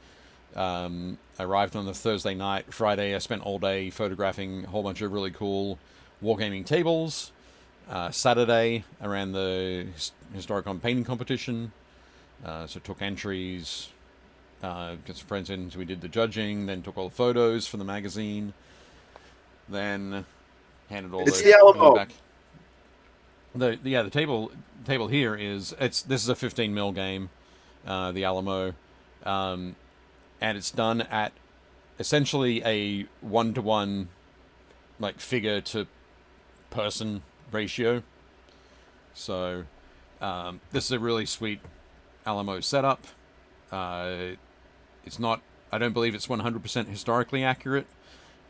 I arrived on the Thursday night. Friday, I spent all day photographing a whole bunch of really cool wargaming tables. Saturday, I ran the Historicon painting competition. So took entries, got some friends in, so we did the judging, then took all the photos for the magazine, then handed all the Alamo back. The table here is this is a 15 mil game, the Alamo, and it's done at essentially a 1-to-1 like figure to person ratio. So this is a really sweet Alamo setup. It's not, I don't believe it's 100% historically accurate.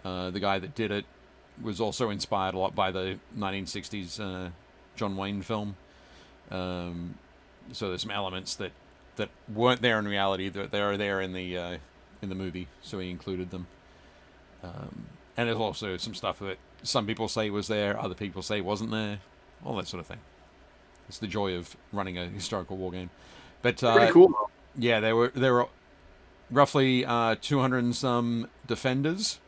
The guy that did it was also inspired a lot by the 1960s John Wayne film. So there's some elements that weren't there in reality that they are there in the movie, so he included them. And there's also some stuff that some people say was there, other people say wasn't there, all that sort of thing. It's the joy of running a historical war game. But pretty cool. Yeah, there were roughly 200 and some defenders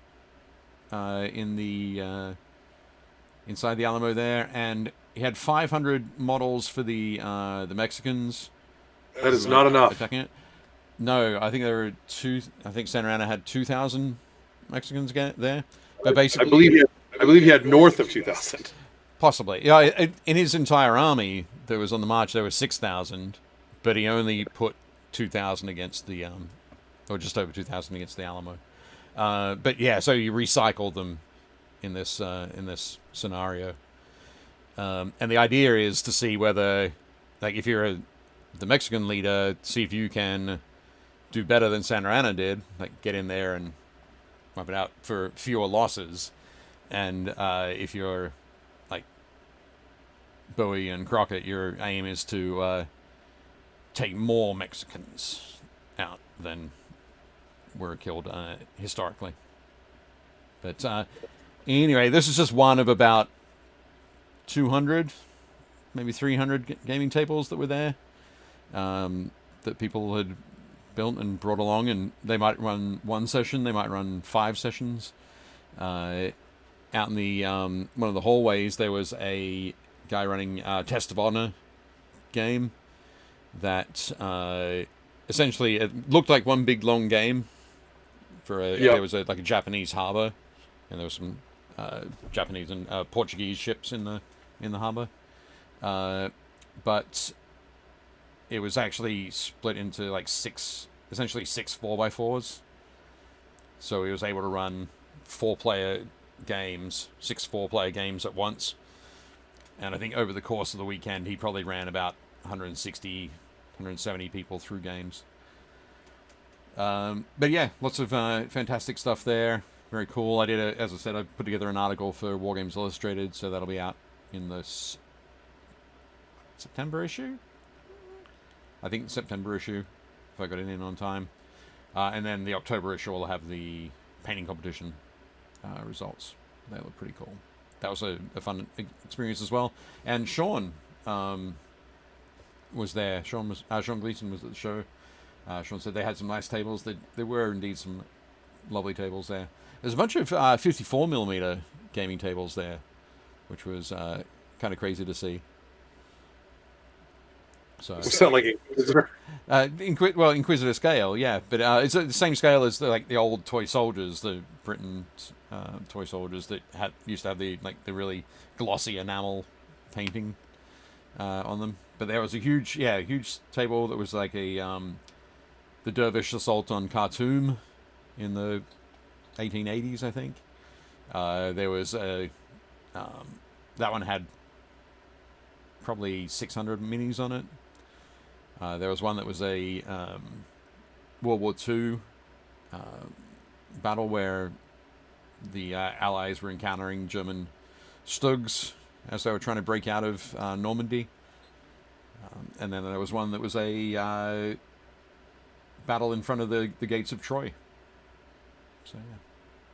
in the inside the Alamo there, and he had 500 models for the Mexicans. That is not enough. Attacking it. No, I think there were I think Santa Ana had 2,000 Mexicans there. But basically, I believe he had north of 2,000. Possibly, yeah. In his entire army that was on the march, there were 6,000, but he only put 2,000 against the or just over 2,000 against the Alamo. But yeah, so you recycled them in this scenario, and the idea is to see whether, like, if you're the Mexican leader, see if you can do better than Santa Ana did, like get in there and wipe it out for fewer losses, and if you're like Bowie and Crockett, your aim is to take more Mexicans out than were killed historically. But anyway, this is just one of about 200, maybe 300 gaming tables that were there, that people had built and brought along, and they might run one session, they might run 5 sessions. Out in the one of the hallways, there was a guy running Test of Honor game that essentially it looked like one big long game. There was like a Japanese harbor, and there was some Japanese and Portuguese ships in the harbor, but it was actually split into like essentially six 4x4s. So he was able to run 4-player games, 6 4-player games at once. And I think over the course of the weekend, he probably ran about 160, 170 people through games. But yeah, lots of fantastic stuff there. Very cool. As I said, I put together an article for War Games Illustrated, so that'll be out in the September issue? I think September issue, if I got it in on time. And then the October issue will have the painting competition results. They look pretty cool. That was a fun experience as well. And Sean was there. Sean Gleason was at the show. Sean said they had some nice tables. There were indeed some lovely tables there. There's a bunch of 54mm gaming tables there, which was kind of crazy to see. So it's not like Inquisitor. Inquisitor scale, yeah, but it's the same scale as the old toy soldiers, the Britain toy soldiers that used to have the really glossy enamel painting on them. But there was a huge table that was like the Dervish assault on Khartoum in the 1880s, I think. There was that one had probably 600 minis on it. There was one that was a World War II battle where the Allies were encountering German Stugs as they were trying to break out of Normandy. And then there was one that was a battle in front of the gates of Troy. So yeah,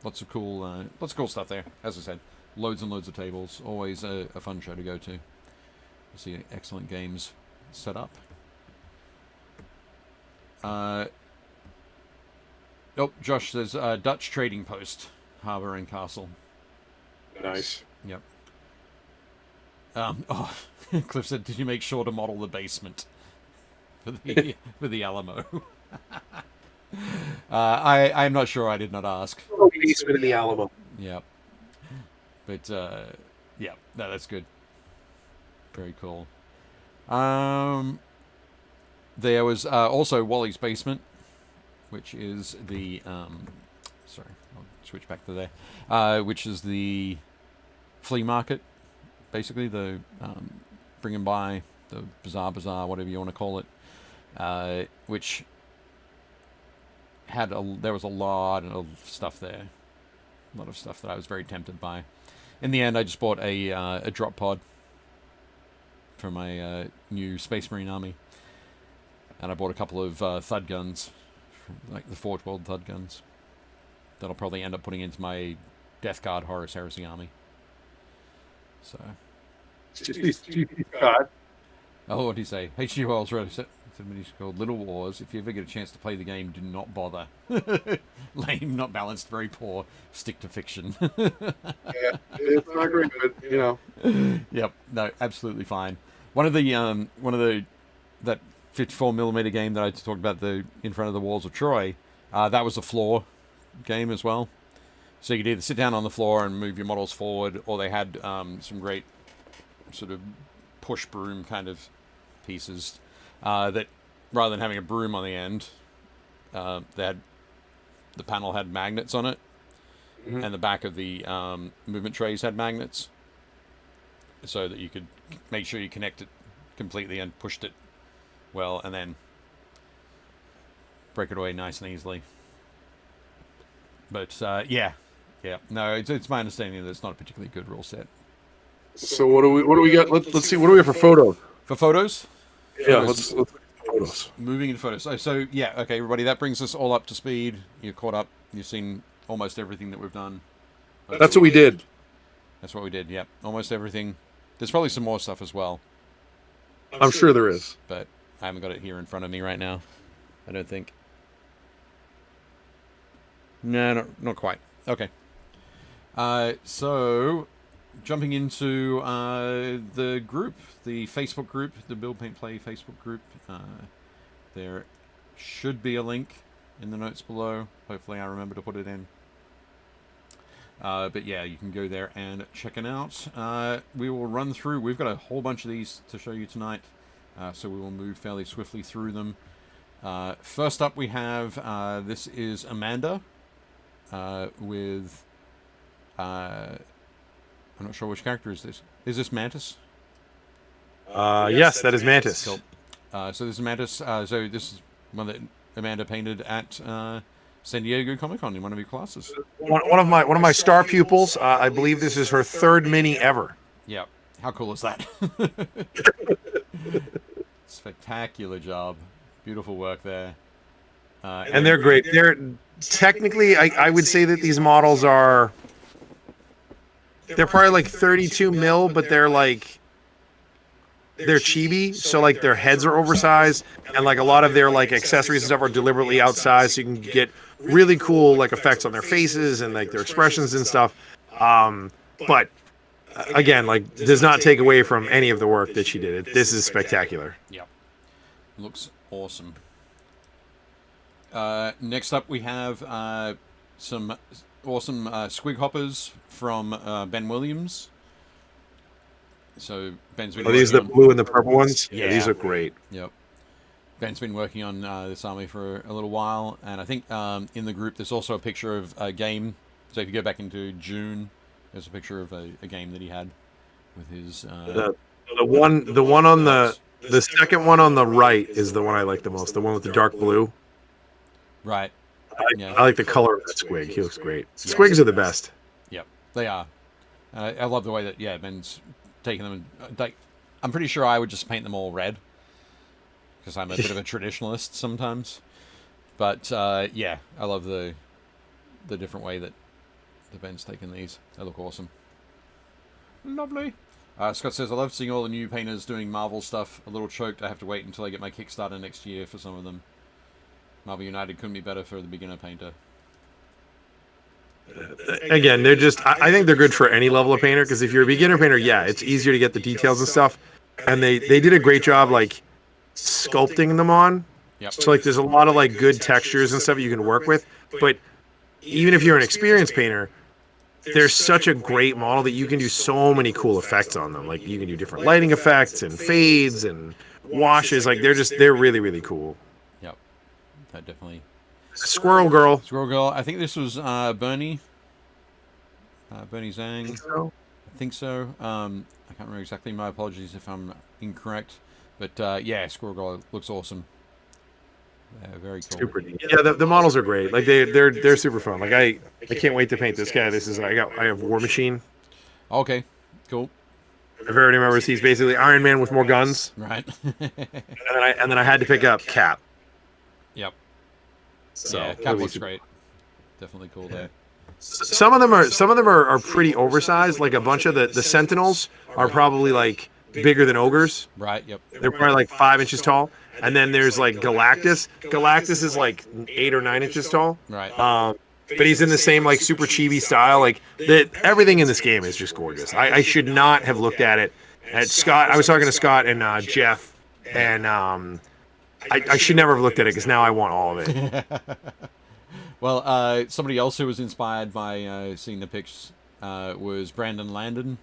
lots of cool stuff there. As I said, loads and loads of tables. Always a fun show to go to. You see excellent games set up. Josh says Dutch trading post, harbour and castle. Nice. Yep. Cliff said, "Did you make sure to model the basement for the Alamo?" I'm not sure. I did not ask. Basement in the Alamo. Yep. But yeah, no, that's good. Very cool. There was also Wally's Basement, which is the sorry, I'll switch back to there. Which is the flea market, basically the bring and buy, the bazaar, whatever you want to call it, which there was a lot of stuff there, a lot of stuff that I was very tempted by. In the end, I just bought a drop pod for my new Space Marine army. And I bought a couple of thud guns, like the Forge World thud guns, that I'll probably end up putting into my Death Guard Horus Heresy army. So. God. Oh, what did he say? H.G. Wells wrote a called Little Wars. If you ever get a chance to play the game, do not bother. Lame, not balanced, very poor. Stick to fiction. Yeah, it's not great, but you know. Yep. No, absolutely fine. One of that 54mm game that I talked about, in front of the walls of Troy, that was a floor game as well. So you could either sit down on the floor and move your models forward, or they had some great sort of push broom kind of pieces that, rather than having a broom on the end, the panel had magnets on it, and the back of the movement trays had magnets, so that you could make sure you connect it completely and pushed it well, and then break it away nice and easily. But yeah, no, it's my understanding that it's not a particularly good rule set. So what do we got? Let's see. What do we have for photos? For photos? Yeah, let's look at photos. Moving into photos. So yeah, okay, everybody, that brings us all up to speed. You're caught up. You've seen almost everything that we've done. That's what we did. That's what we did. Yep, almost everything. There's probably some more stuff as well. I'm sure there is, but I haven't got it here in front of me right now. I don't think. No, not quite. Okay. So, jumping into the group, the Facebook group, the Build Paint Play Facebook group. There should be a link in the notes below. Hopefully I remember to put it in. But yeah, you can go there and check it out. We will run through. We've got a whole bunch of these to show you tonight. So we will move fairly swiftly through them. First up we have, this is Amanda with... I'm not sure which character is this. Is this Mantis? Yes, that is Mantis. Cool. So this is Mantis. So this is one that Amanda painted at San Diego Comic-Con in one of your classes. One of my star pupils. I believe this is her third mini ever. Yeah. How cool is that? Spectacular job. Beautiful work there. And they're great. They're technically, I would say that these models are... They're probably like 32 mil, but they're chibi, so like their heads are oversized, and like a lot of their like accessories and stuff are deliberately outsized, so you can get really cool like effects on their faces and like their expressions and stuff. But again, like does not take away from any of the work that she did. This is spectacular. Yeah, looks awesome. Next up, we have some awesome squig hoppers from Ben Williams. So Ben's been. Are these the blue and the purple ones? Yeah, these are great. Yep. Ben's been working on this army for a little while, and I think in the group there's also a picture of a game. So if you go back into June, there's a picture of a game that he had with his. The one on the second one on the right is the one I like the most. The one with the dark blue. Right. I like the color of that squig. He looks great. Squigs are the best. Yep, they are. I love the way that Ben's taking them. Like, I'm pretty sure I would just paint them all red because I'm a bit of a traditionalist sometimes. But yeah, I love the different way that Ben's taken these. They look awesome. Lovely. Scott says, I love seeing all the new painters doing Marvel stuff. A little choked. I have to wait until I get my Kickstarter next year for some of them. Marvel United couldn't be better for the beginner painter. Again, they're just... I think they're good for any level of painter, because if you're a beginner painter, yeah, it's easier to get the details and stuff. And they did a great job, like, sculpting them on. Yep. So, like, there's a lot of, like, good textures and stuff you can work with. But even if you're an experienced painter, there's such a great model that you can do so many cool effects on them. Like, you can do different lighting effects and fades and washes. Like, they're really, really cool. Yep. That definitely... Squirrel Girl. Squirrel Girl. I think this was Bernie. Bernie Zhang. I think so. I can't remember exactly. My apologies if I'm incorrect. But yeah, Squirrel Girl looks awesome. Very cool. Super neat. Yeah, the models are great. Like they're super fun. Like I can't wait to paint this guy. This is I have War Machine. Okay, cool. If everybody remembers, he's basically Iron Man with more guns. Right. and then I had to pick up Cap. Yep. So yeah, Cap looks great. Definitely cool there. Some of them are pretty oversized. Like a bunch of the Sentinels are probably like bigger than ogres. Right. Yep. They're probably like 5 inches tall. And then there's like Galactus. Galactus is like 8 or 9 inches tall. Right. But he's in the same like super chibi style. Like everything in this game is just gorgeous. I should not have looked at it. At Scott, I was talking to Scott and Jeff, and I should never have looked at it because now I want all of it. Well, somebody else who was inspired by seeing the pics was Brandon Landon.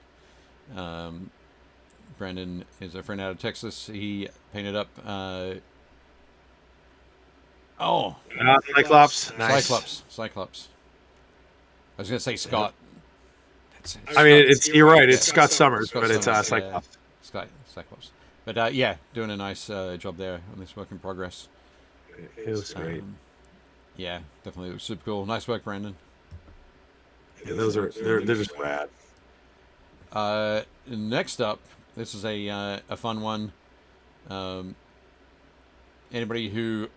Brandon is a friend out of Texas. He painted up... Cyclops. Nice. Cyclops. I was going to say Scott. You're right. It's Scott Summers, but it's Cyclops. Yeah, Cyclops. But yeah, doing a nice job there on this work in progress. It was great. Yeah, definitely. It was super cool. Nice work, Brandon. Yeah, they're just rad. Next up, this is a fun one. Anybody who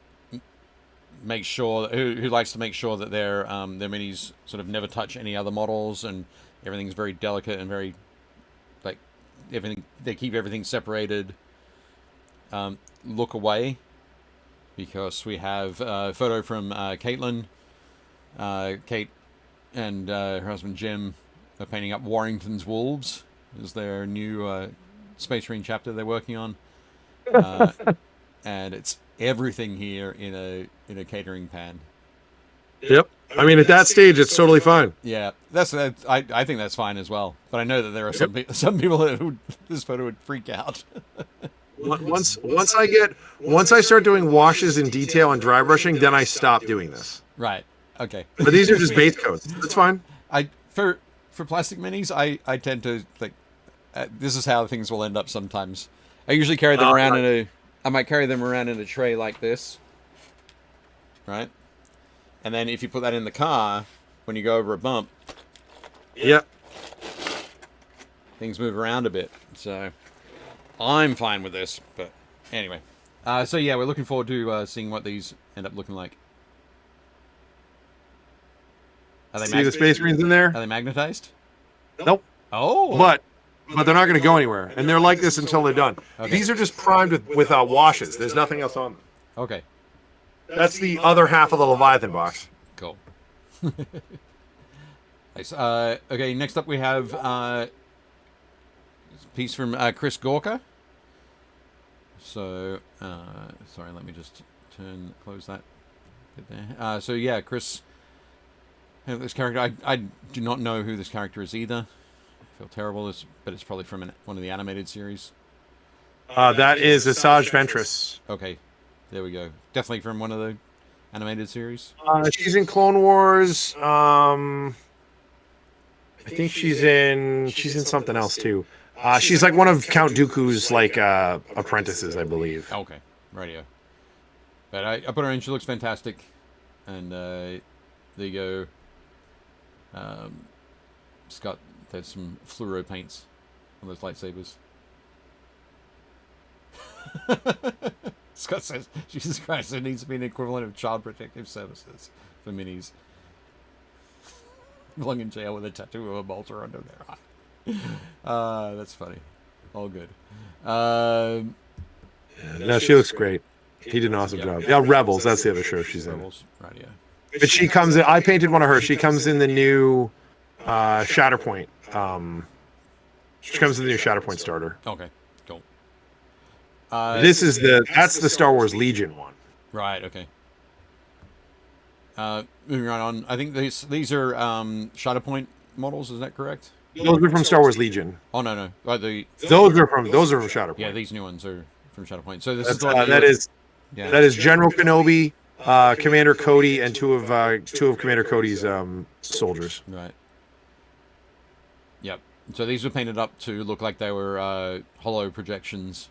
makes sure who likes to make sure that their minis sort of never touch any other models and everything's very delicate and very like everything, they keep everything separated. Look away, because we have a photo from Caitlin Kate and her husband Jim are painting up Warrington's Wolves. Is their new Space Marine chapter they're working on, and it's everything here in a catering pan. Yep. I mean, at that stage, it's totally fine. Yeah, I think that's fine as well. But I know that there are some people that this photo would freak out. Once I start doing washes in detail and dry brushing, then I stop doing this. Right. Okay. But these are just base coats. That's fine. For plastic minis, I tend to like. This is how things will end up sometimes. I usually carry them around I might carry them around in a tray like this. Right. And then if you put that in the car, when you go over a bump, yep, things move around a bit. So I'm fine with this. But anyway, so yeah, we're looking forward to seeing what these end up looking like. Are they see the Space Marines in there? Are they magnetized? Nope. Oh, but they're not going to go anywhere, and they're like this until they're done. Okay. These are just primed with washes. There's nothing else on them. Okay. That's the other half of the Leviathan box. Cool. Nice. Okay, next up we have a piece from Chris Gorka. So, sorry, let me just close that bit there. So yeah, Chris, this character, I do not know who this character is either. I feel terrible, but it's probably from one of the animated series. That is Asajj Ventress. Okay. There we go. Definitely from one of the animated series. She's in Clone Wars. I think she's in something else too. She's like one of Count Dooku's like apprentices, I believe. Okay, radio. But I put her in. She looks fantastic, and there you go. Scott, there's some fluoro paints on those lightsabers. Scott says, Jesus Christ, there needs to be an equivalent of Child Protective Services for minis. Belong in jail with a tattoo of a bolter under their eye. That's funny. All good. No, she looks great. He did an awesome job. Yeah, Rebels, that's the other show she's in. Rebels, right, yeah. But she comes in, I painted one of her. She comes in the new Shatterpoint. She comes in the new Shatterpoint starter. Okay. That's the Star Wars Legion one. Right. Okay. Moving right on. I think these are Shatterpoint models. Is that correct? Those are from Star Wars Legion. Oh no. Those are from Shatterpoint. Yeah, these new ones are from Shatterpoint. So this that is General Kenobi, Commander Cody, and two of Commander Cody's soldiers. Right. Yep. So these were painted up to look like they were hollow projections.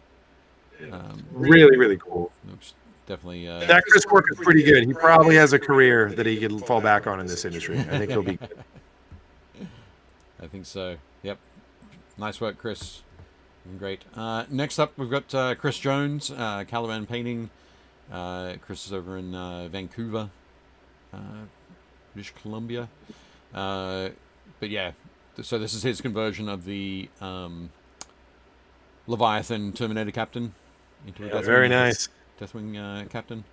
Really, really cool. Looks definitely. That Chris work is pretty good. He probably has a career that he could fall back on in this industry. I think he'll be good. I think so. Yep. Nice work, Chris. Great. Next up, we've got Chris Jones, Caliban Painting. Chris is over in Vancouver, British Columbia. But yeah, so this is his conversion of the Leviathan Terminator Captain into a Deathwing, very nice Deathwing Captain.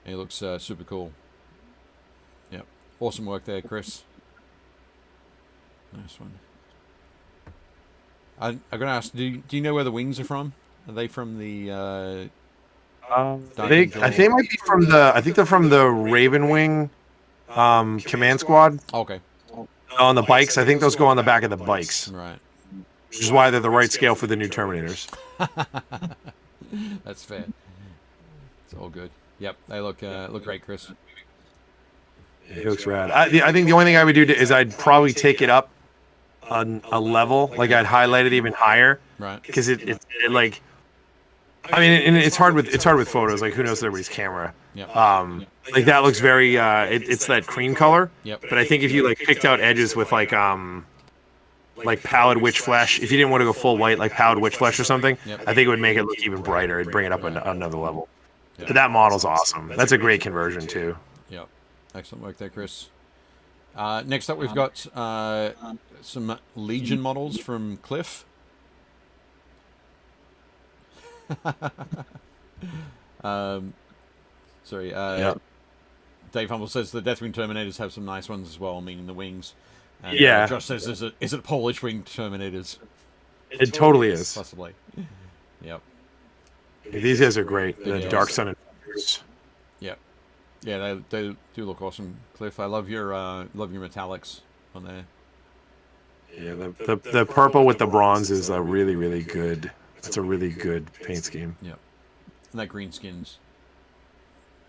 And he looks super cool. Yep. Awesome work there, Chris. Nice one. I'm going to ask, do you know where the wings are from? Are they from the... they might be from I think they're from the Raven Wing command squad. Okay. On the bikes. I think those go on the back of the bikes. Right. Which is why they're the right scale for the new Terminators. That's fair. It's all good. Yep, they look great, Chris. It looks rad. I think the only thing I would do is I'd probably take it up a level, like I'd highlight it even higher, right? Because it like, I mean, and it's hard with photos. Like, who knows everybody's camera? Yep. Like that looks very it's that cream color. Yep. But I think if you like picked out edges with like pallid witch flesh, if you didn't want to go full white, like pallid witch flesh or something, yep, I think it would make it look even brighter. It'd bring it up another level. Yep. But that model's awesome. That's a great conversion too. Yep. Excellent work there, Chris. Next up, we've got some Legion models from Cliff. Sorry. Yep. Dave Humble says the Deathwing Terminators have some nice ones as well, meaning the wings. And, Yeah. Josh says, is it Polish winged Terminators? It totally is. Possibly. Yep. These guys are great. The Yeah. Dark Sun Invaders. Yep. Yeah, they do look awesome. Cliff, I love your metallics on there. Yeah, the purple with the bronze is a really, really good. It's a really good paint scheme. Yep. And that green skin's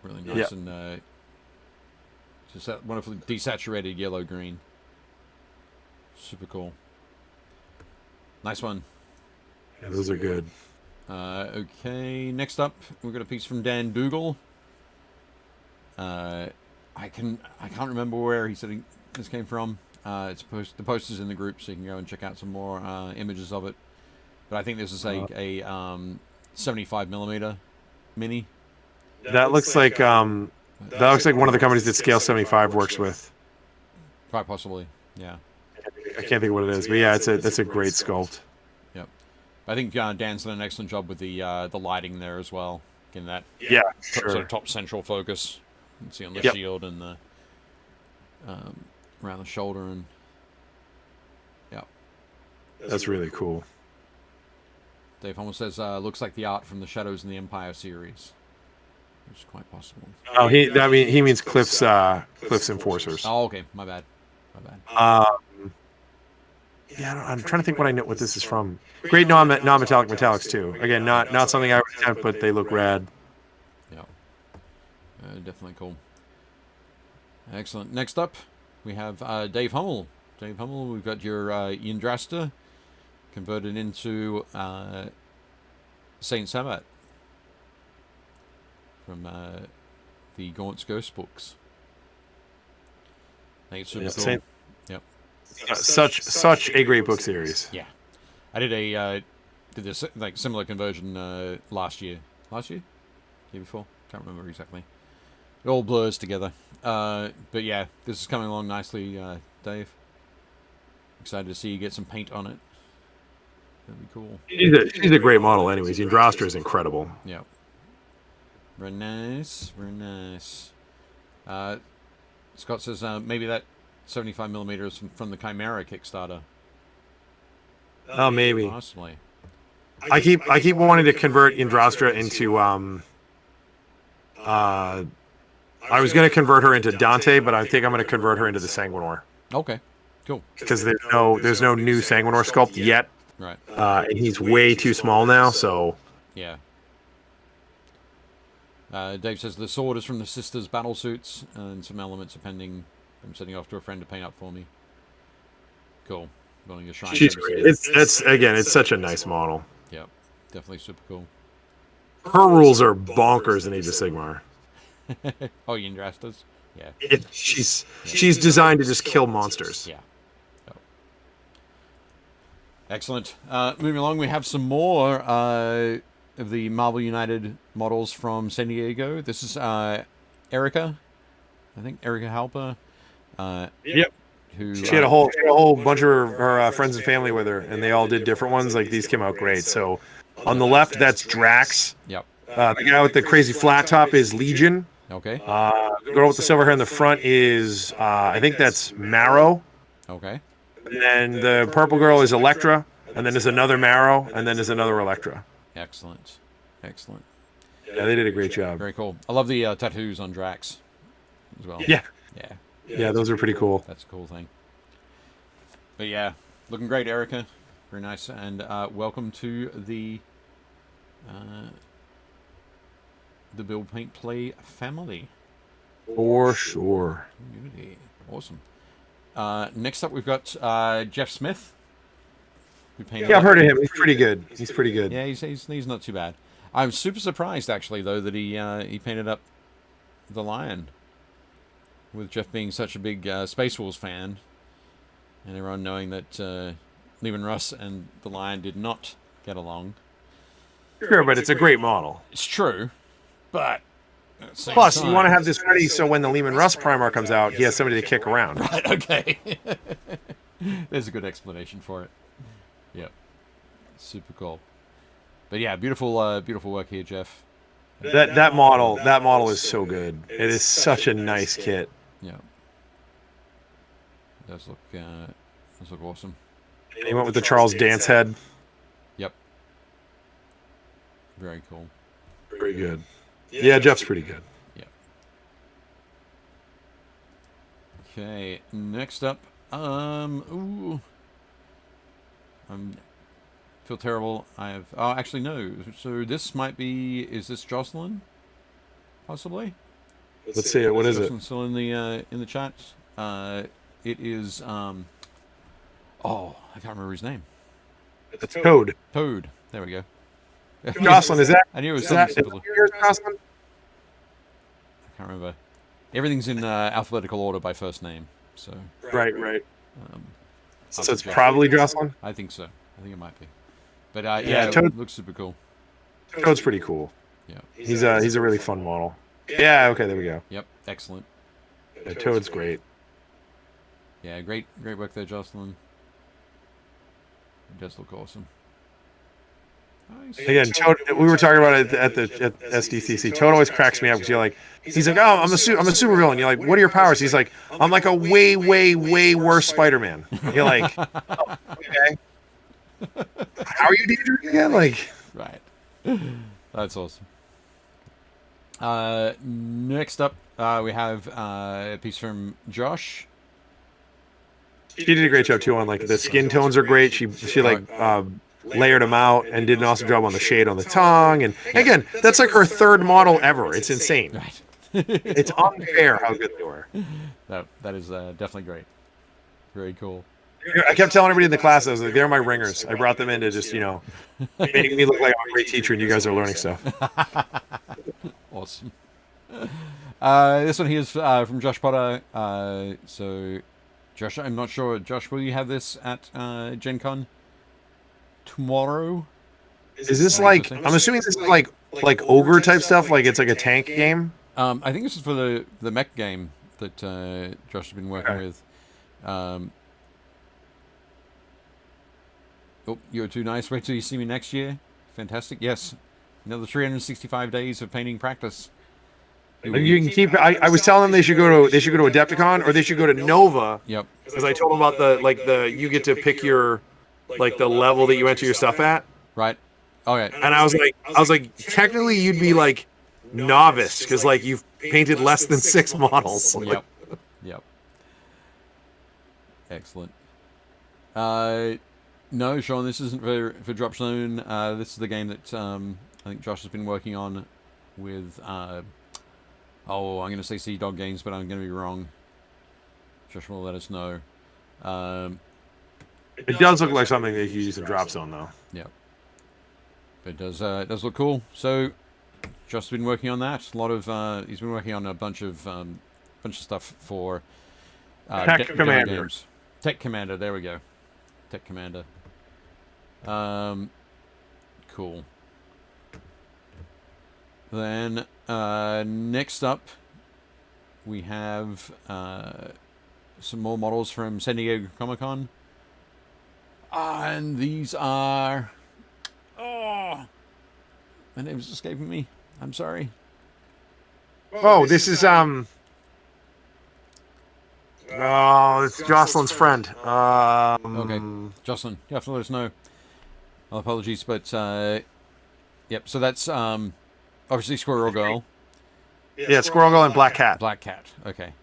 really nice. Yep. And just that wonderfully desaturated yellow green. Super cool. Nice one. Yeah, those are good. Okay, next up, we've got a piece from Dan Dougal. I can't remember where he said this came from. The poster's in the group, so you can go and check out some more images of it. But I think this is a 75mm mini. That looks like one of the companies that Scale 75 works with. Quite possibly, yeah. I can't think of what it is, but yeah, that's a great sculpt. Yep. I think Dan's done an excellent job with the lighting there as well. Getting that Sure. sort of top central focus. You can see on the shield and the around the shoulder and That's really cool. Dave Homer says looks like the art from the Shadows in the Empire series, which is quite possible. Oh, he means Cliff's Enforcers. Oh, okay, my bad. Yeah, I'm trying to think what this is from. Great non-metallic metallics too. Again, not something I would attempt, but they look rad. Yeah, definitely cool. Excellent. Next up, we have Dave Hummel. Dave Hummel, we've got your Yndrasta converted into Saint Sabbat from the Gaunt's Ghost books. I think it's super cool. Yep. Such a great book series. Yeah, I did this like similar conversion last year. Year before? Can't remember exactly. It all blurs together. But yeah, this is coming along nicely, Dave. Excited to see you get some paint on it. That'd be cool. She's a great model, anyways. Yndrasta is incredible. Yeah. Very nice. Very nice. Scott says maybe that 75mm is from the Chimera Kickstarter. Oh, maybe. Possibly. I keep wanting to convert Yndrasta into I was going to convert her into Dante, but I think I'm going to convert her into the Sanguinor. Okay. Cool. Because there's no new Sanguinor sculpt yet. Right. And he's way too small now, so... Yeah. Dave says the sword is from the sisters' battle suits, and some elements are pending. I'm sending off to a friend to paint up for me. Cool. Building a shrine. She's great. It's such a nice model. Yeah, definitely super cool. Her rules are bonkers in Age of Sigmar. Oh, Yndrasta's? Yeah. She's designed to just kill monsters. Yeah. Oh. Excellent. Moving along, we have some more of the Marvel United models from San Diego. This is Erica. I think Erica Halper. Yep. Who She had a whole bunch of her friends and family with her, and they all did different ones. Like, these came out great. So on the left, that's Drax. Yep. The guy with the crazy flat top is Legion. Okay. The girl with the silver hair in the front is, I think that's Marrow. Okay. And then the purple girl is Elektra. And then there's another Marrow. And then there's another Elektra. Excellent. Excellent. Yeah, they did a great job. Very cool. I love the tattoos on Drax as well. Yeah. Yeah. Yeah, those are pretty cool. That's a cool thing. But yeah, looking great, Erica. Very nice. And welcome to the Build Paint Play family. For sure. Community. Awesome. Next up, we've got Jeff Smith. Who painted Yeah, I've heard of him. He's pretty good. He's pretty good. Yeah, he's not too bad. I'm super surprised, actually, though, that he painted up the Lion. With Jeff being such a big Space Wars fan. And everyone knowing that Lehman Russ and the Lion did not get along. Sure, but it's a great model. It's true, but... Plus, you want to have this ready so when the Lehman Russ Primer comes out, he has somebody to kick around. Right, okay. There's a good explanation for it. Yep. Super cool. But yeah, beautiful work here, Jeff. That model is so good. It is such a nice kit. Yeah. It does look awesome. He went with the Charles Dance head. Yep. Very cool. Very good. Yeah, Jeff's pretty good. Yeah. Okay, next up, ooh, feel terrible. Actually no. So this might be. Is this Jocelyn? Possibly. Let's see it. What is it? Jocelyn's still in the chat. It is. Oh, I can't remember his name. It's Toad. Toad. There we go. Jocelyn, is that? I knew it was Is that something. yours, Jocelyn? I can't remember. Everything's in alphabetical order by first name. So. Right. So it's Jocelyn. probably Jocelyn. I think so. I think it might be. But Yeah, Toad it looks super cool. Toad's pretty cool. Yeah. He's a really fun model. Yeah. Okay. There we go. Yep. Excellent. Yeah, Toad's great. Yeah. Great work there, Jocelyn. It does look awesome. Nice. Again, Toad. We were talking about it at SDCC. Toad always cracks me up because you're like, he's like, oh, I'm a super villain. You're like, what are your powers? He's like, I'm like a way worse Spider-Man. You're like, oh, okay. How are you dangerous again? Like, Right. That's awesome. Next up, we have a piece from Josh. she did a great job too on like the skin tones are great. She like layered them out and did an awesome job on the shade on the tongue. And again, that's like her third model ever. It's insane. Right. It's unfair how good they were. That is definitely great. Very cool. I kept telling everybody in the class, I was like, they're my ringers. I brought them in to just, making me look like I'm a great teacher and you guys are learning stuff. Awesome. This one here is from Josh Potter. So, Josh, I'm not sure. Josh, will you have this at Gen Con tomorrow? Is this like, I'm assuming this is like ogre type stuff, like it's like a tank game? I think this is for the mech game that Josh has been working with. Oh, you're too nice. Wait till you see me next year. Fantastic. Yes. Another 365 days of painting practice. You can keep. I was telling them they should go to Adepticon or they should go to Nova. Yep. Because I told them about the you get to pick your the level that you enter your stuff at. Right. Okay. And I was like, technically you'd be like novice because like you've painted less than 6 models. Yep. Yep. Excellent. No, Sean, this isn't for Drop Zone. This is the game that I think Josh has been working on with. I'm going to say Sea Dog Games, but I'm going to be wrong. Josh will let us know. It does look like something that you could use in Drop Zone, though. Yeah. It does look cool. So, Josh has been working on that. He's been working on a bunch of stuff for Tech Commander. Games. Tech Commander. There we go. Tech Commander. Cool. Then next up, we have some more models from San Diego Comic-Con, and these are my name's escaping me. I'm sorry. Oh, this is it's Jocelyn's friend. Okay, Jocelyn, you have to let us know. Well, apologies, but yep. So that's obviously Squirrel Girl. Yeah, Squirrel Girl and Black Cat. Black Cat. Okay.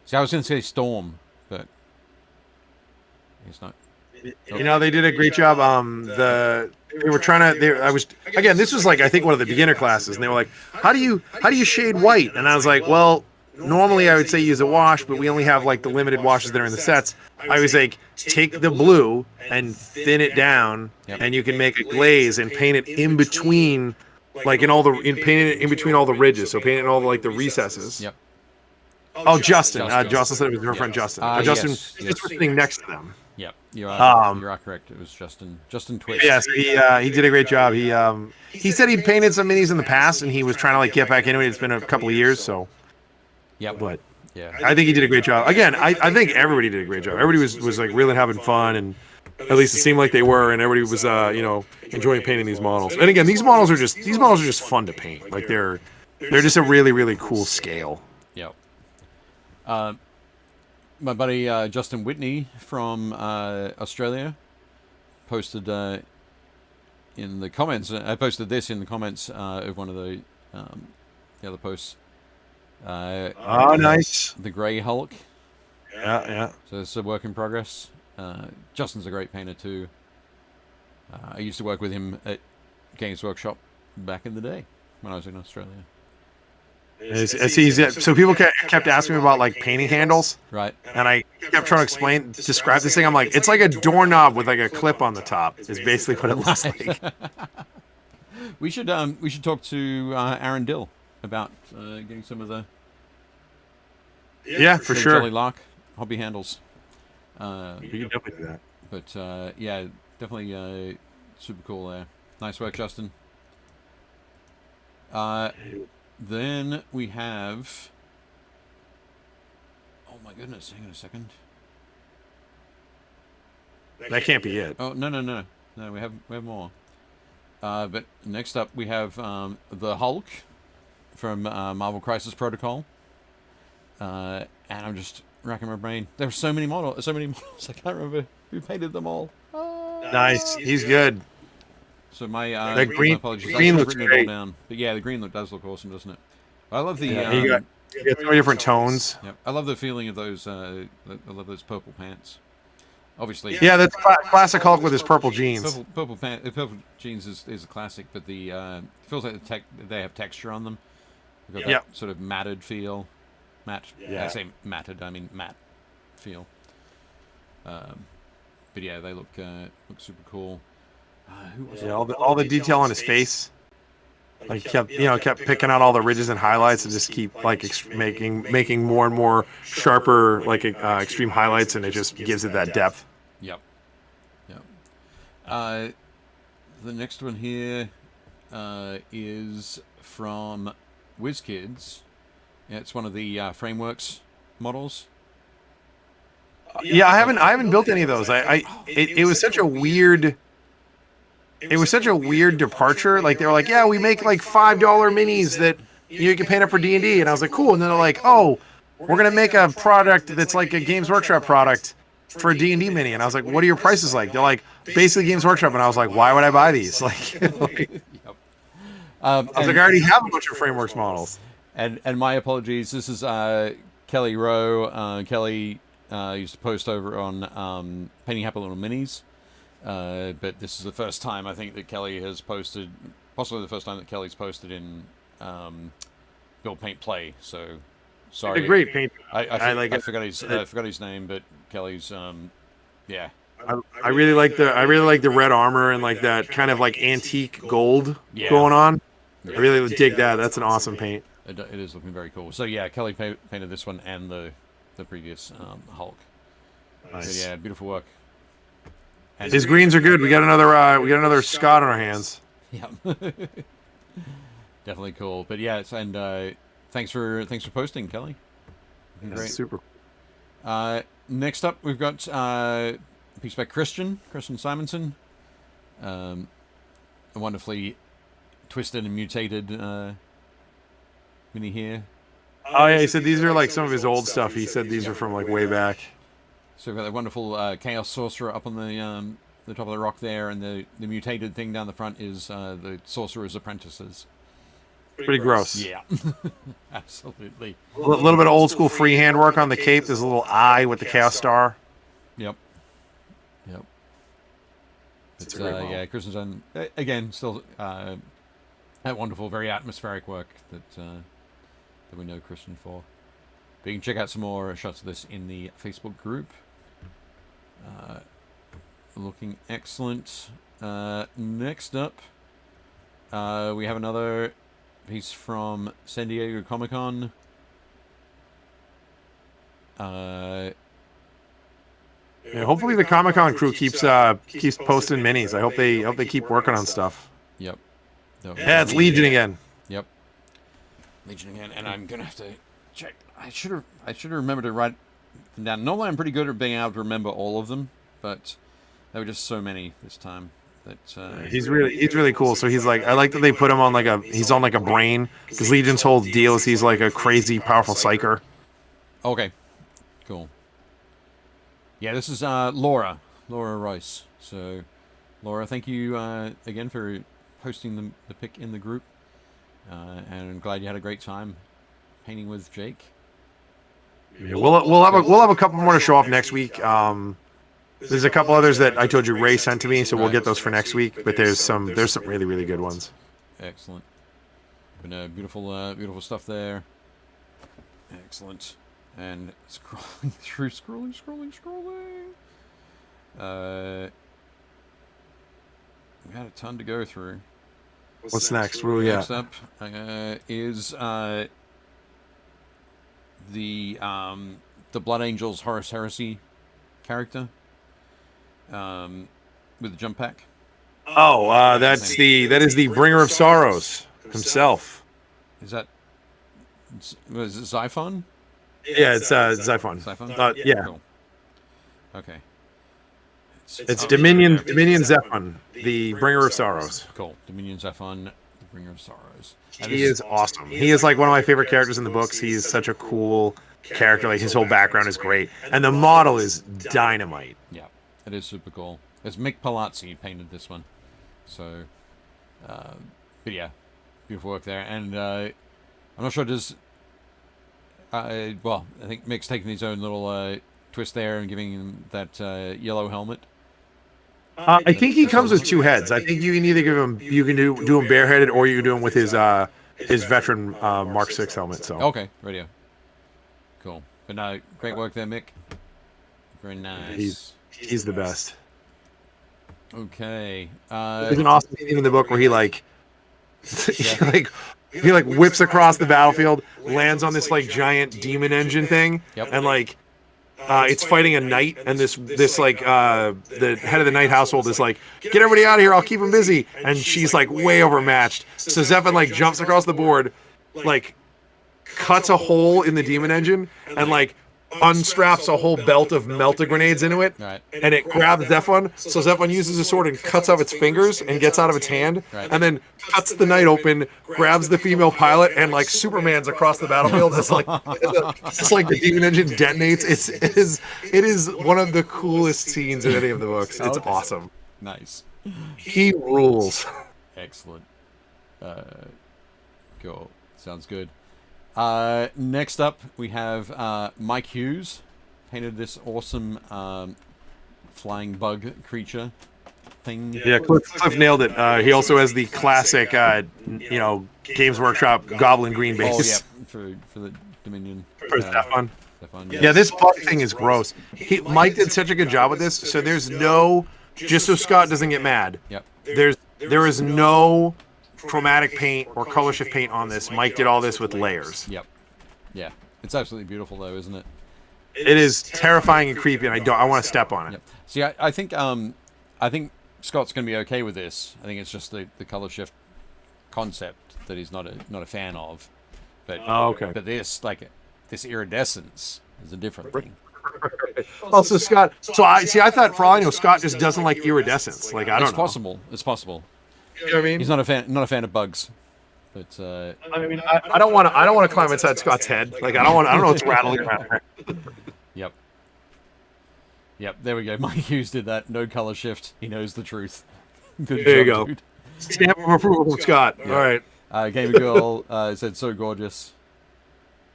See, I was going to say Storm, but it's not. They did a great job. They were trying to. Again, this was like I think one of the beginner classes, and they were like, "How do you shade white?" And I was like, "Well, normally I would say use a wash, but we only have like the limited washes that are in the sets." I was like, take the blue and thin it down, and you can make a glaze and paint it in between, like paint it in between all the ridges. So paint it in all the recesses. Yep. Oh, Justin. Justin said it was her friend Justin. Justin yes. just was sitting next to them. Yep. You are correct. It was Justin Twist. Yes, he did a great job. He said he'd painted some minis in the past, and he was trying to get back into it. It's been a couple of years, so. Yep. But yeah, I think he did a great job. Again, I think everybody did a great job. Everybody was like really having fun, and At least it seemed like they were, and everybody was, enjoying painting these models. And again, these models are just fun to paint. Like they're just a really, really cool scale. Yep. My buddy Justin Whitney from Australia posted in the comments. I posted this in the comments of one of the other posts. Nice. The Grey Hulk. Yeah. So it's a work in progress. Justin's a great painter too. I used to work with him at Games Workshop back in the day when I was in Australia. So people kept asking me about like painting handles, Right. and I kept trying to describe this thing. I'm like, it's like a doorknob with like a clip on the top. Is basically what it looks like. We should talk to Aaron Dill about getting some of the For the sure. Jolly Lark hobby handles. We can definitely do that. But yeah, definitely super cool there. Nice work, Justin. Then we have. Oh my goodness! Hang on a second. That can't be it. Oh no! We have more. But next up we have the Hulk from Marvel Crisis Protocol. And I'm just racking my brain. There were so many models. I can't remember who painted them all. Nice. He's good. So my That green- my apologies. green I looks should have written it great. all down. But yeah, the green does look awesome, doesn't it? I love the. You got so many different tones. Yeah, I love the feeling of those. I love those purple pants. Obviously. Yeah, that's classic Hulk with his purple jeans. Purple jeans is a classic, but the feels like they have texture on them. They've got Yep. that sort of matted feel. Yeah. I say matted. I mean matte feel. But yeah, they look super cool. Who was it? All the detail on his face. Like kept picking out all the ridges and highlights and just keep like making more and more sharper extreme highlights, and it just gives it that depth. Yep. The next one here is from WizKids. Yeah, it's one of the frameworks models. Yeah, I haven't built any of those. It was such a weird. It was such a weird departure. Like they were like, yeah, we make like $5 minis that you can paint up for D&D, and I was like, cool. And then they're like, oh, we're gonna make a product that's like a Games Workshop product for a D&D mini, and I was like, what are your prices like? They're like, basically Games Workshop, and I was like, why would I buy these? Like, I was like, I already have a bunch of frameworks models. And my apologies. This is Kelly Rowe. Kelly used to post over on Painting Happy Little Minis. But this is the first time I think that Kelly has posted, possibly the first time that Kelly's posted in Build Paint Play. So sorry, A great paint. I forgot his name, but Kelly's yeah. I really like the red armor and like that kind of like antique gold going on. I really dig that. That's an awesome paint. It is looking very cool. So yeah, Kelly painted this one and the previous Hulk. Nice. But yeah, beautiful work. And His greens are good. We got another Scott on our hands. yeah, definitely cool. But yeah, thanks for posting, Kelly. Looking great. Super. Next up, we've got a piece by Christian Simonson. A wonderfully twisted and mutated mini here. Oh yeah, he said these are like some of his old stuff. He said these are from like way back. So we've got that wonderful Chaos Sorcerer up on the top of the rock there, and the mutated thing down the front is the Sorcerer's Apprentices. Pretty gross. Yeah, absolutely. A little bit of old school freehand work on the cape. There's a little eye with the Chaos Star. Yep. It's a great model. Yeah, Christian's done again. Still, that wonderful, very atmospheric work that we know Christian for. But you can check out some more shots of this in the Facebook group. Looking excellent. Next up, we have another piece from San Diego Comic-Con. Yeah, hopefully the Comic-Con crew keeps posting minis. I hope they keep working on stuff. Yep. Yeah, it's Legion again. Yep. Legion again, and I'm gonna have to check. I should have remembered to write them down. Normally, I'm pretty good at being able to remember all of them, but There were just so many this time. That He's really cool. So he's like, I like that they put him on he's on like a brain, because Legion's whole deal is he's like a crazy powerful psyker. Okay, cool. Yeah, this is Laura Rice. So, Laura, thank you again for posting the pic in the group, and I'm glad you had a great time painting with Jake. Yeah, we'll have a couple more to show off next week. There's a couple others that I told you Ray sent to me, so we'll get those for next week. But there's some really good ones. Excellent. But beautiful stuff there. Excellent. And scrolling through, scrolling. We got a ton to go through. What's next? Where we Next at? up is the Blood Angels Horus Heresy character with the jump pack. Oh, that is the Bringer of Sorrows himself. Is that was it Xiphon? Yeah, it's Xiphon. Xiphon? Yeah. Cool. Okay. It's Dominion Zephon, the Bringer of Sorrows. Cool. Dominion Xiphon, the Bringer of Sorrows. He is awesome. He is like one of my favorite characters in the books. He is such a cool character. Like his whole background is great, and the model is dynamite. Yeah, it is super cool. It's Mick Palazzi painted this one, so but yeah, beautiful work there. And I'm not sure does. Well, I think Mick's taking his own little twist there and giving him that yellow helmet. I think he comes with two heads. I think you can either give him, you can do him bareheaded, or you can do him with his veteran Mark 6 helmet. So okay, radio, cool. But no, great work there, Mick. Very nice. He's the best. Okay. There's an awesome scene in the book where he whips across the battlefield, lands on this like giant demon engine thing, and like. It's fighting a knight, and this the head of the knight household is like, get everybody out of here, I'll keep them busy, and she's like way overmatched. So Zephon like jumps across the board, like cuts a hole in the demon engine, and like unstraps a whole belt of melta grenades into it, right. And it grabs Zephon. So Zephon uses his sword and cuts off its fingers and gets out of its hand, right. And then cuts the knight open, grabs the female pilot, and like Superman's across the battlefield. It's like the demon engine detonates. It is one of the coolest scenes in any of the books. It's awesome. Nice. He rules. Excellent. Cool. Sounds good. Next up, we have Mike Hughes, painted this awesome flying bug creature thing. Yeah, Cliff nailed it. He also has the classic, Games Workshop Goblin Green base. Oh, yeah, for the Dominion. For Zephon. Yes. Yeah, this bug thing is gross. Mike did such a good job with this, so there's no, just so Scott doesn't get mad, Yep. there is no chromatic paint or color shift paint on this. Mike did all this with layers. Yep. Yeah. It's absolutely beautiful though, isn't it? It is terrifying and creepy, and I want to step on it. Yep. See, I think Scott's going to be okay with this. I think it's just the color shift concept that he's not a fan of. But okay. But this iridescence is a different thing. Also, Scott. So I thought for all I know, Scott just doesn't like iridescence. Like I don't know. It's possible. You know what I mean? He's not a fan of bugs. But I mean, I don't want to climb inside Scott's head. Like I don't know what's rattling around there. Yep. There we go. Mike Hughes did that. No color shift. He knows the truth. Good there job, you go. Dude. Stamp of approval from Scott. All right. Gamer Girl said so gorgeous.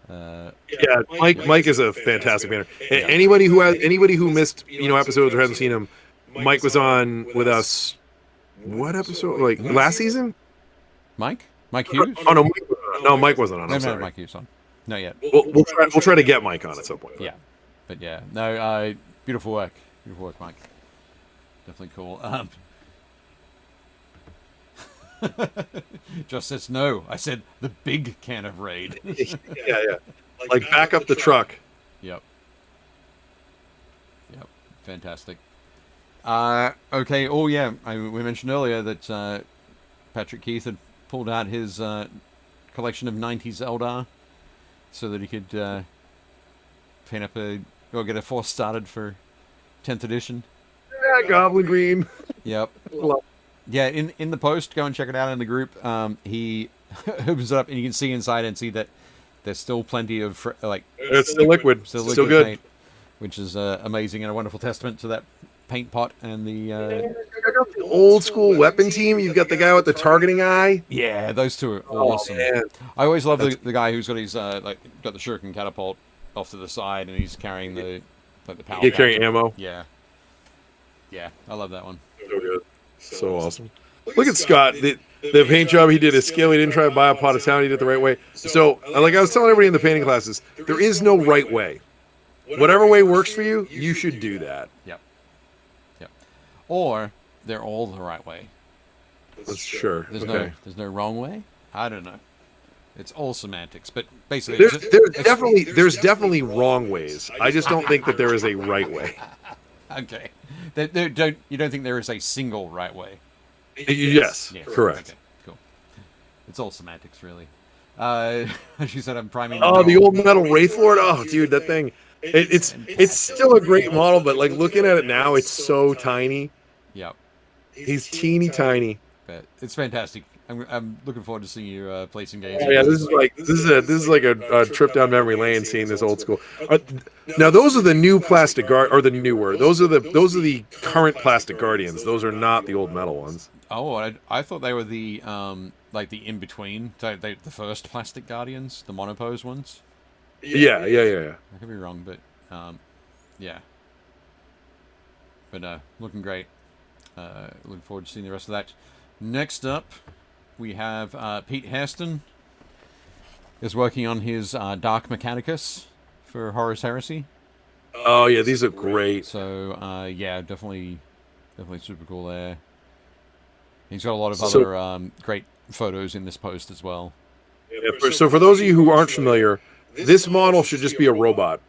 Yeah, Mike is a fantastic painter. Anybody who missed episodes or hasn't seen him, Mike was on with us. What episode? Like last season? Mike Hughes? Oh no, Mike wasn't on. I'm sorry. Mike Hughes on. Not yet. We'll try to get Mike on at some point. Yeah, but yeah, no. Beautiful work, Mike. Definitely cool. Just says no. I said the big can of Raid. yeah. Like back up the truck. Yep. Fantastic. Okay. Oh yeah. We mentioned earlier that Patrick Keith had pulled out his collection of 90s Eldar so that he could paint up or get a force started for 10th edition. that Goblin Green. Yep. Love- Yeah, in the post, go and check it out in the group. He opens it up, and you can see inside and see that there's still plenty of It's still liquid. still Still liquid good. paint, which is amazing and a wonderful testament to that paint pot and the Old school weapon team. You've got the guy with the targeting eye. yeah, those two are awesome. Man. I always love the guy who's got his got the shuriken catapult off to the side and he's carrying the power. You're carrying pack. ammo. Yeah, I love that one. So good. So awesome. Look at Scott. The paint job he did is skill. He didn't try to buy a pot of town. He did it the right way. So, like I was telling everybody in the painting classes, there is no right way. Whatever way works for you, you should do that. Yep. Or they're all the right way. That's sure. There's no wrong way. I don't know. It's all semantics, but basically, there's definitely wrong ways. I just don't think that there is a right way. okay. You don't think there is a single right way? Yes, correct. Okay, cool. It's all semantics, really. She said I'm priming. Oh, the old metal Wraith Lord. Oh, dude, that thing. It's still a great model, but like looking at it now, it's so tiny. Yep. He's teeny tiny. But it's fantastic. I'm looking forward to seeing you play some games. Oh, yeah, this is like a trip down memory lane seeing this old school. Now those are the new plastic or the newer. Those are the current plastic Guardians. Those are not the old metal ones. Oh, I thought they were the like the in between, the first plastic Guardians, the monopose ones. Yeah. I could be wrong, but yeah. But looking great. Looking forward to seeing the rest of that. Next up, we have Pete Hairston is working on his Dark Mechanicus for Horus Heresy. Oh yeah, these are great. So yeah, definitely super cool there. He's got a lot of other great photos in this post as well. Yeah, so for those of you who aren't familiar, this model should just be a robot.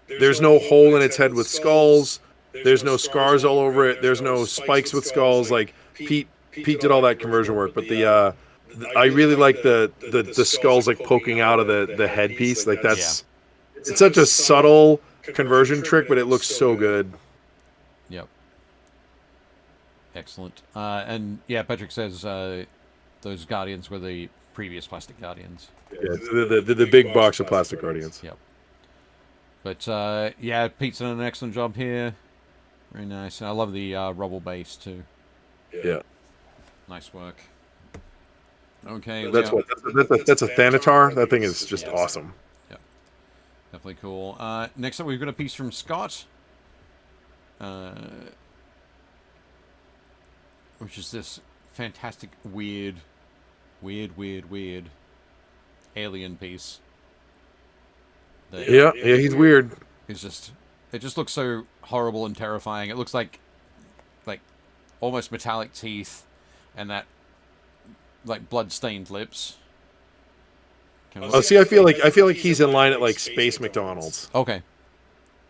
There's no hole in its head with skulls. There's no scars all over it. There's no spikes with skulls. Like Pete did all that conversion work, but I really like the skulls like poking out of the headpiece. Like it's such a subtle conversion trick, but it looks so good. Yep. Excellent. And yeah, Patrick says those Guardians were the previous plastic Guardians. Yeah, the big box of plastic Guardians. Yep. But yeah, Pete's done an excellent job here. Very nice. And I love the rubble base too. Yeah. Nice work. Okay. That's a Thanatar. That thing is just awesome. Yeah. Definitely cool. Next up, we've got a piece from Scott. Which is this fantastic, weird alien piece. Yeah, he's weird. It just looks so horrible and terrifying. It looks like almost metallic teeth and that like blood-stained lips. See, I feel like he's in line at like Space McDonald's. Okay.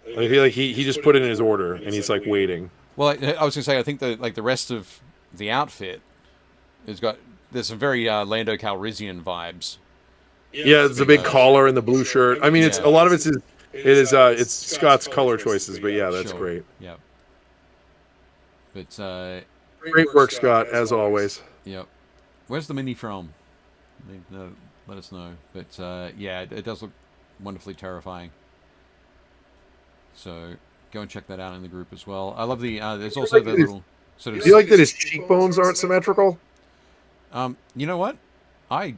I feel like he just put it in his order and he's like waiting. Well, I was gonna say I think the rest of the outfit there's some very Lando Calrissian vibes. Yeah, it's a big collar and the blue shirt. I mean, it's a lot of it's Scott's color choices, but yeah, that's great. Yeah. But great work, Scott, as always. Yep. Where's the mini from? Let us know. But yeah, it does look wonderfully terrifying. So go and check that out in the group as well. I love the. There's also the little sort of. Do you like that his cheekbones aren't symmetrical? You know what? I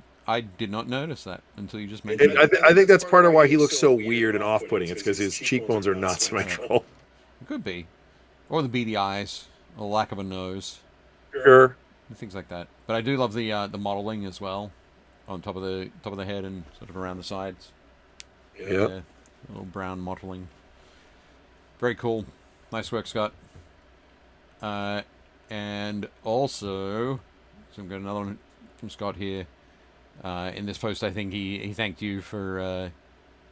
did not notice that until you just mentioned it. I think that's part of why he looks so weird and off-putting. It's because his cheekbones are not symmetrical. It could be, or the beady eyes, or lack of a nose. Sure. Things like that. But I do love the modeling as well, on top of the head and sort of around the sides. Yeah. Little brown modeling. Very cool. Nice work, Scott. And also, so I've got another one from Scott here. In this post, I think he thanked you for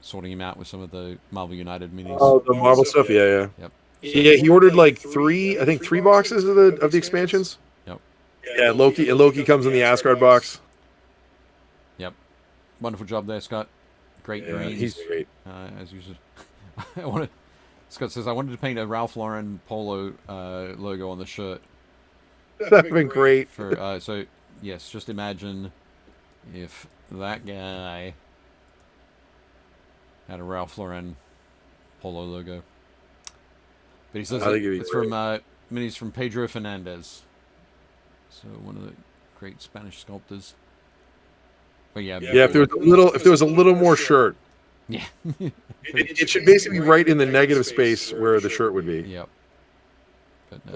sorting him out with some of the Marvel United minis. Oh, the Marvel stuff, yeah. Yep. Yeah, he ordered like three boxes of the expansions. Yep. Yeah, Loki comes in the Asgard box. Yep. Wonderful job there, Scott. Great greens. He's great. As usual. I want to Scott says, I wanted to paint a Ralph Lauren polo logo on the shirt. That'd been great. For so, yes, just imagine if that guy had a Ralph Lauren polo logo. But he says it's from minis from Pedro Fernandez. So one of the great Spanish sculptors. But yeah, if there was a little more shirt. Yeah. It should basically be right in the negative space where the shirt would be. Yep.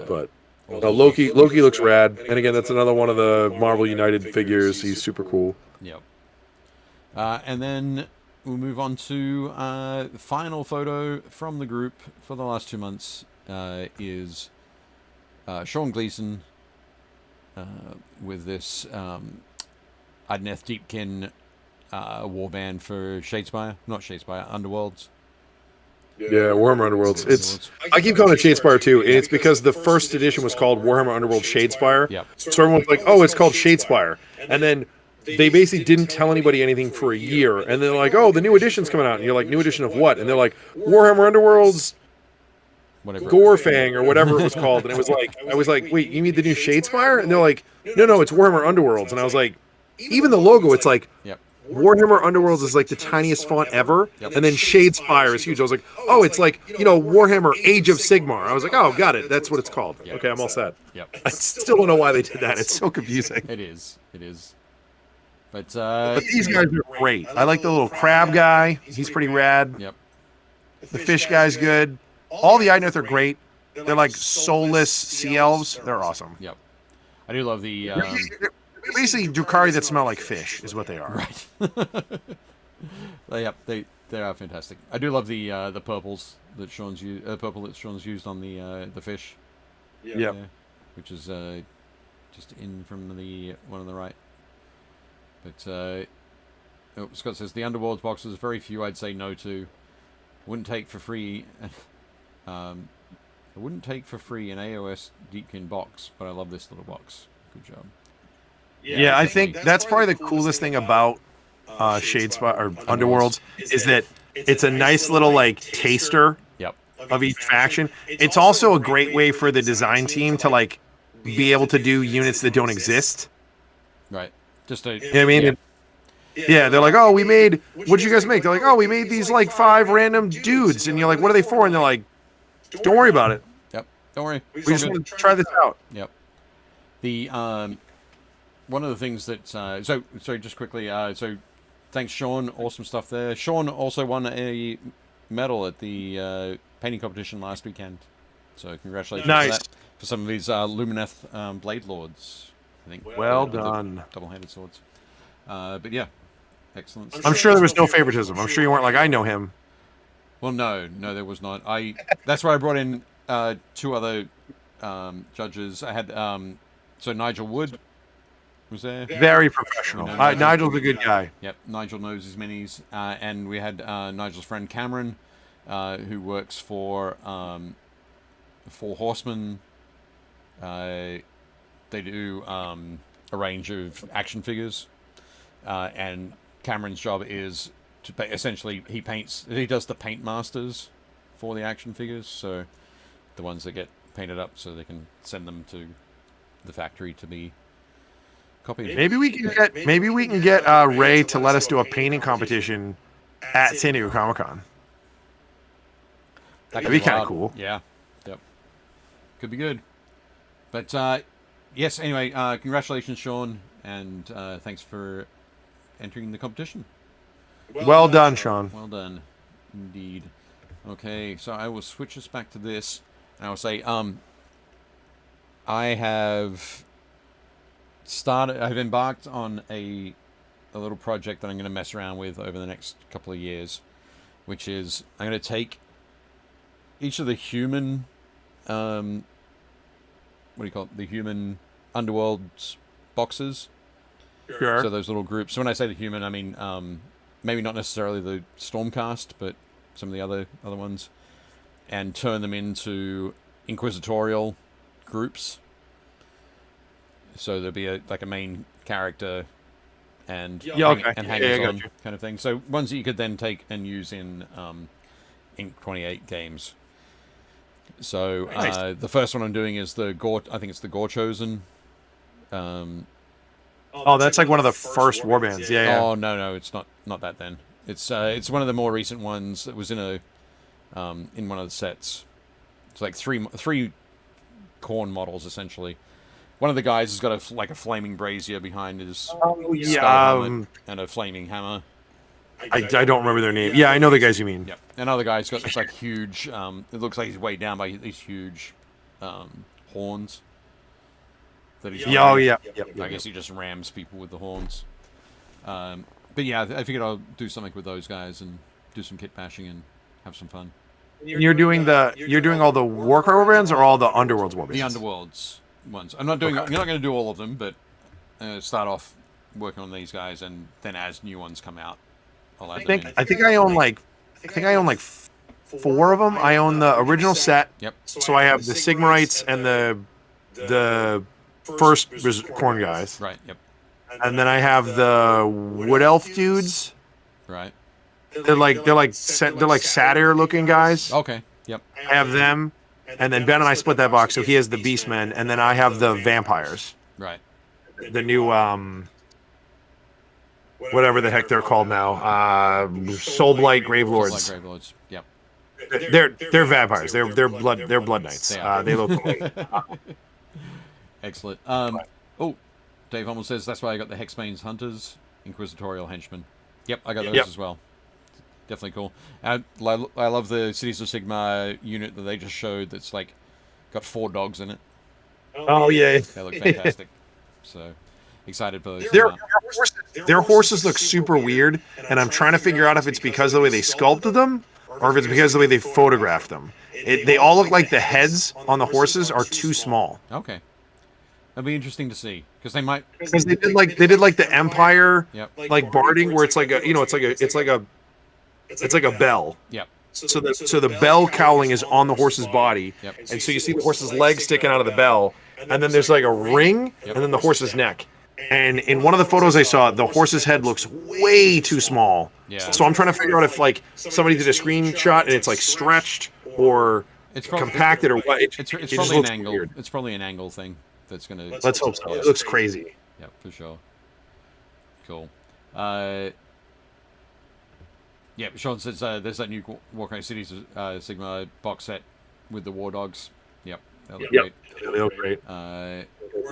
But Loki looks rad, and again, that's another one of the Marvel United figures. He's super cool. Yep. And then we'll move on to the final photo from the group for the last 2 months is Sean Gleason with this Adneth Deepkin warband for Shadespire. Not Shadespire, Underworlds. Yeah, Warhammer Underworlds. I keep calling it Shadespire too, and it's because the first edition was called Warhammer Underworld Shadespire. Yep. So everyone's like, "Oh, it's called Shadespire," and then they basically didn't tell anybody anything for a year, and they're like, "Oh, the new edition's coming out," and you're like, "New edition of what?" And they're like, "Warhammer Underworld's Gorefang or whatever it was called," and it was like, I was like, "Wait, you mean the new Shadespire?" And they're like, "No, it's Warhammer Underworlds," and I was like, even the logo, it's like. Yep. Warhammer Underworlds is like the tiniest font ever, and then Shadespire is huge. I was like, oh, it's like, Warhammer Age of Sigmar. I was like, oh, got it. That's what it's called. Yep. Okay, I'm all set. Yep. I still don't know why they did that. It's so confusing. It is. But these guys are great. I like the little crab guy. He's pretty rad. Yep. The fish guy's good. All the Idnoth are great. They're like soulless sea elves. They're awesome. Yep. I do love the... basically Drukhari that smell like fish is what they are. Right. They are fantastic. I do love the purples that Sean's purple that Sean's used on the fish. Yeah. Which is just in from the one on the right. But Scott says the Underworlds boxes, very few I'd say no to. Wouldn't take for free. I wouldn't take for free an AOS Deepkin box, but I love this little box. Good job. Yeah, I think that's probably the coolest thing about Shadespire or Underworlds is that it's a nice little like taster of each faction. It's also a great way for the design team to like be able to do units that don't exist. Right. Just to, you know what I mean? Yeah, they're like, oh, what'd you guys make? They're like, oh, we made these like 5 random dudes, and you're like, what are they for? And they're like, don't worry about it. Yep. Don't worry. We just want to try this out. Yep. The one of the things that sorry, just quickly. So, thanks, Sean. Awesome stuff there. Sean also won a medal at the painting competition last weekend. So, congratulations for that, for some of these Lumineth Blade Lords. I think. Well done. Double-handed swords. But yeah, excellent. I'm sure there was no favoritism. I'm sure you weren't like, I know him. Well, no, there was not. That's why I brought in 2 other judges. I had so Nigel Wood was there. Very professional. Nigel's a good guy. Yep, Nigel knows his minis. And we had Nigel's friend Cameron, who works for Four Horsemen. They do a range of action figures. And Cameron's job is to essentially he does the paint masters for the action figures. So the ones that get painted up so they can send them to the factory to be copied. Maybe we can get Ray to let us do a painting competition at San Diego Comic-Con. That'd be kind of cool. Yeah. Yep. Could be good. But yes, anyway, congratulations, Sean, and thanks for entering the competition. Well done, Sean. Well done, indeed. Okay, so I will switch us back to this, and I will say, I've embarked on a little project that I'm going to mess around with over the next couple of years, which is I'm going to take each of the human, the human Underworlds boxes. Sure. So those little groups. So when I say the human, I mean maybe not necessarily the Stormcast, but some of the other ones, and turn them into inquisitorial groups. So there'll be a main character and hangers on kind of thing. So ones that you could then take and use in Inc. 28 games. So Nice. the first one I'm doing is the Gore. I think it's the Gore Chosen. Oh, that's like one of the first warbands. Yeah, yeah. Oh no, it's not that. Then it's one of the more recent ones that was in in one of the sets. It's like three corn models essentially. One of the guys has got a flaming brazier behind his skull helmet and a flaming hammer. I don't remember their name. Yeah, I know the guys you mean. Yep. Another guy's got this like huge. It looks like he's weighed down by these huge horns. That he's Yeah, oh yeah. I guess he just rams people with the horns. But yeah, I figured I'll do something with those guys and do some kit bashing and have some fun. You're doing all the Warcry warbands or all the Underworlds warbands? The Underworlds ones. I'm not doing. Okay. I'm not going to do all of them, but start off working on these guys, and then as new ones come out, I'll add them in. I think I own like 4 of them. I own the original set. Yep. So I have the Sigmarites and the first corn guys. Right. Yep. And then I have the Wood Elf dudes. Right. They're like satyr looking guys. Okay. Yep. I have them, and then Ben and I split that box, so he has the Beastmen, and then I have the vampires. Right. The new whatever the heck they're called now, Soulblight Gravelords. Like Gravelords. Yep. They're vampires. They're blood knights. They look great. Excellent. Oh, Dave almost says that's why I got the Hexbane's Hunters Inquisitorial Henchmen. Yep, I got those as well. Definitely cool. I love the Cities of Sigmar unit that they just showed. That's like got 4 dogs in it. Oh yeah, they look fantastic. So excited for those. Their horses look super weird, and I'm trying to figure out if it's because of the way they sculpted them or if it's because of the way they photographed them. They all look like the heads on the horses are too small. Okay. That'd be interesting to see because they might. Because they did like the Empire, yep. like barding, where it's like a bell. Yep. So the bell cowling is on the horse's body, yep. And so you see the horse's legs sticking out of the bell, and then there's like a ring, and then the horse's neck. And in one of the photos I saw, the horse's head looks way too small. Yeah. So I'm trying to figure out if like somebody did a screenshot and it's like stretched or it's compacted or what. It's probably an angle. Weird. It's probably an angle thing that's gonna. Let's hope so. It looks crazy. Yeah, for sure. Cool. Yeah, Sean says there's that new Warcry Cities Sigma box set with the War Dogs. Yep, that looks great. They look great.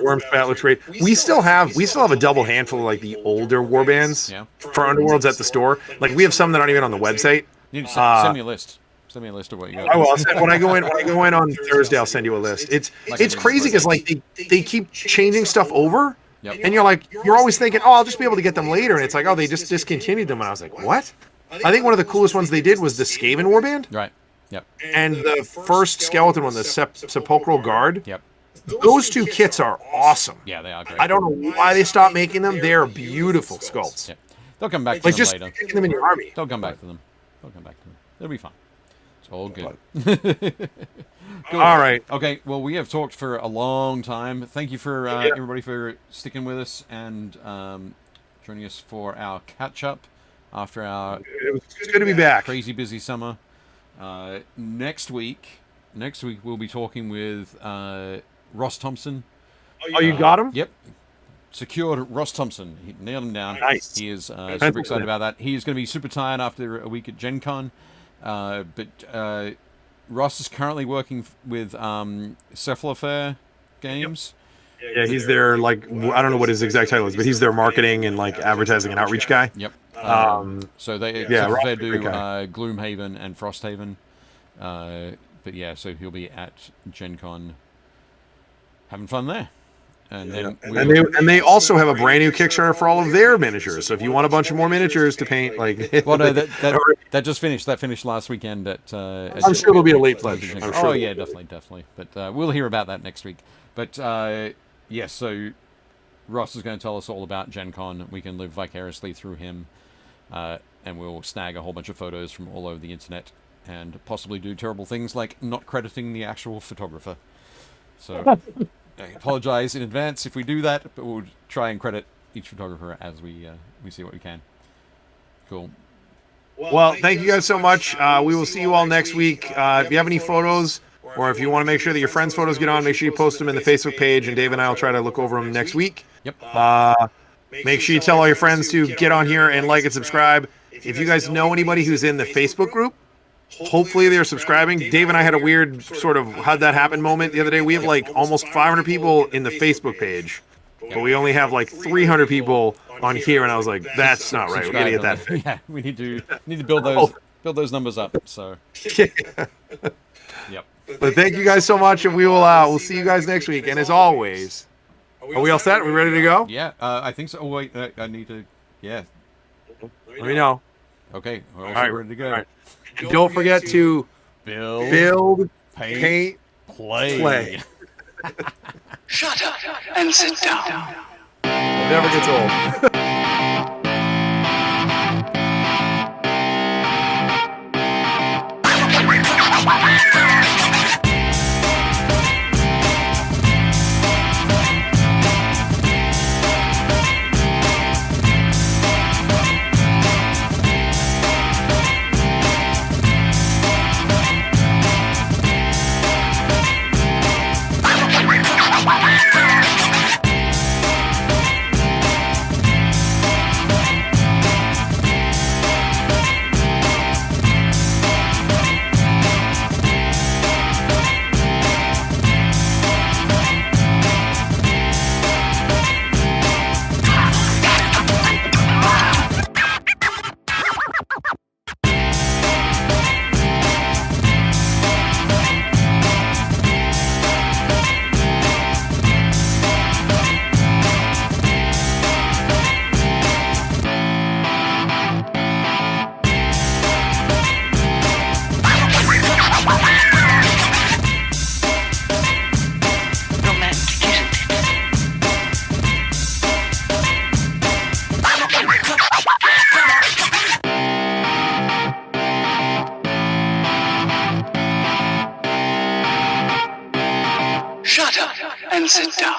Wormspat looks great. We still have a double handful of like the older warbands for Underworlds at the store. Like we have some that aren't even on the website. You need to send me a list. Send me a list of what you got. I will. When I go in on Thursday, I'll send you a list. It's crazy because like they keep changing stuff over. Yep. And you're always thinking, oh, I'll just be able to get them later, and it's like, oh, they just discontinued them, and I was like, what? I think one of the coolest ones they did was the Skaven warband. Right. Yep. And the first skeleton one, the Sepulchral Guard. Yep. Those 2 kits are awesome. Yeah, they are great. I don't know why they stopped making them. They are beautiful sculpts. Yep. They'll come back to them later. Like just them in your army. They'll come back to them. They'll be fine. It's all good. Cool. All right. Okay. Well, we have talked for a long time. Thank you for everybody for sticking with us and joining us for our catch up after our it's good to be back. Crazy busy summer. Next week we'll be talking with Ross Thompson. Oh, you got him? Yep. Secured Ross Thompson. He nailed him down. Nice. He is super excited about that. He is going to be super tired after a week at Gen Con. But Ross is currently working with Cephalofair Games. Yeah, he's their, like, I don't know what his exact title is, but he's their marketing and, like, advertising and outreach guy. Yep. So Cephalofair do Gloomhaven and Frosthaven. But yeah, so he'll be at Gen Con having fun there. And then they also have a brand new Kickstarter for all of their miniatures. So if you want a bunch of more miniatures to paint, like well, no, that just finished. That finished last weekend at. I'm sure there'll be a late pledge. Oh yeah, definitely. But we'll hear about that next week. But yes, so Ross is going to tell us all about Gen Con. We can live vicariously through him, and we'll snag a whole bunch of photos from all over the internet and possibly do terrible things like not crediting the actual photographer. So. I apologize in advance if we do that, but we'll try and credit each photographer as we see what we can. Cool. Well, thank you guys so much. We will see you all next week. If you have any photos or if you want to make sure that your friends' photos get on, make sure you post them in the Facebook page, and Dave and I will try to look over them next week. Yep. Make sure you tell all your friends to get on here and like and subscribe. If you guys know anybody who's in the Facebook group, hopefully they're subscribing. Dave and I had a weird sort of how'd that happen moment the other day. We have like almost 500 people in the Facebook page, but we only have like 300 people on here, and I was like, that's not right. We gotta get that fixed. Yeah, we need to build those numbers up. So. Yep. But thank you guys so much, and we'll see you guys next week. And as always, are we all set? Are we ready to go? Yeah, I think so. Oh wait, I need to. Yeah. Let me know. Okay, we're all right, ready to go. All right. Don't forget to build, paint, play. Shut up and sit down. It never gets old. Shut up and sit down.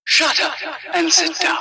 Shut up and sit down.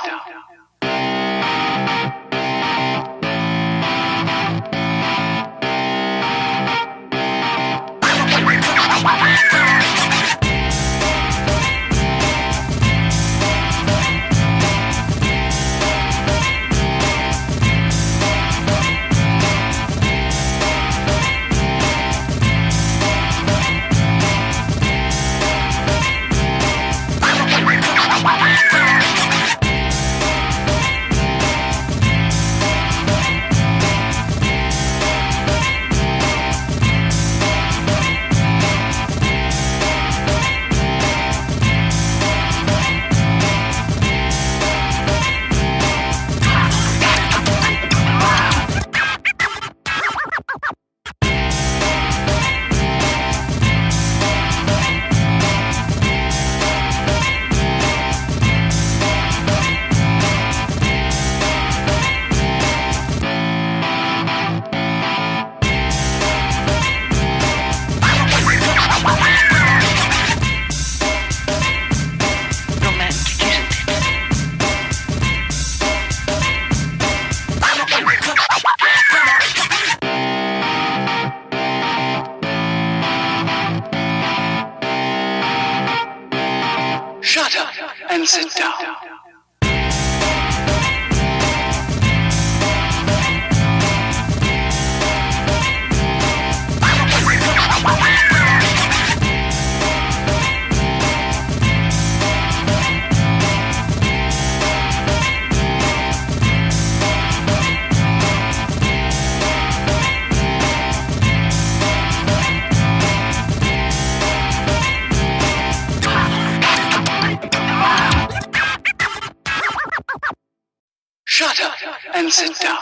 Shut up and sit down. Shut up and sit down.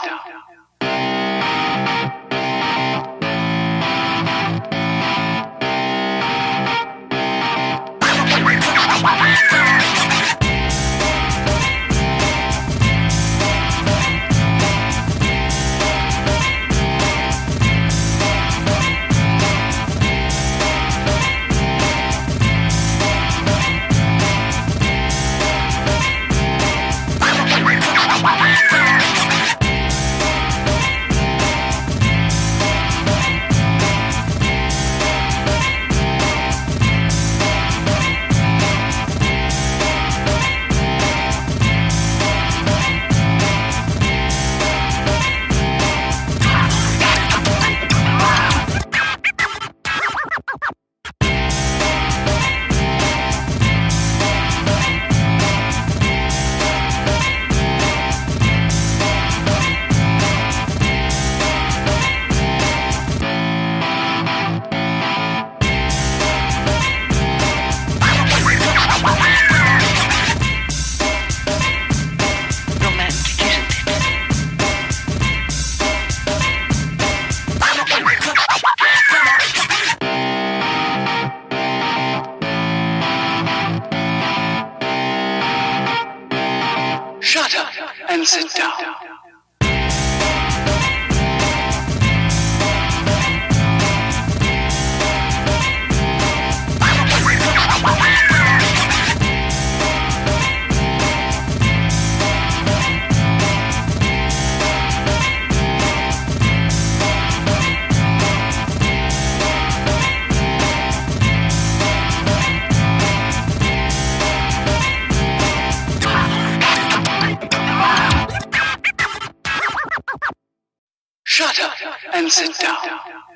Shut up and sit down.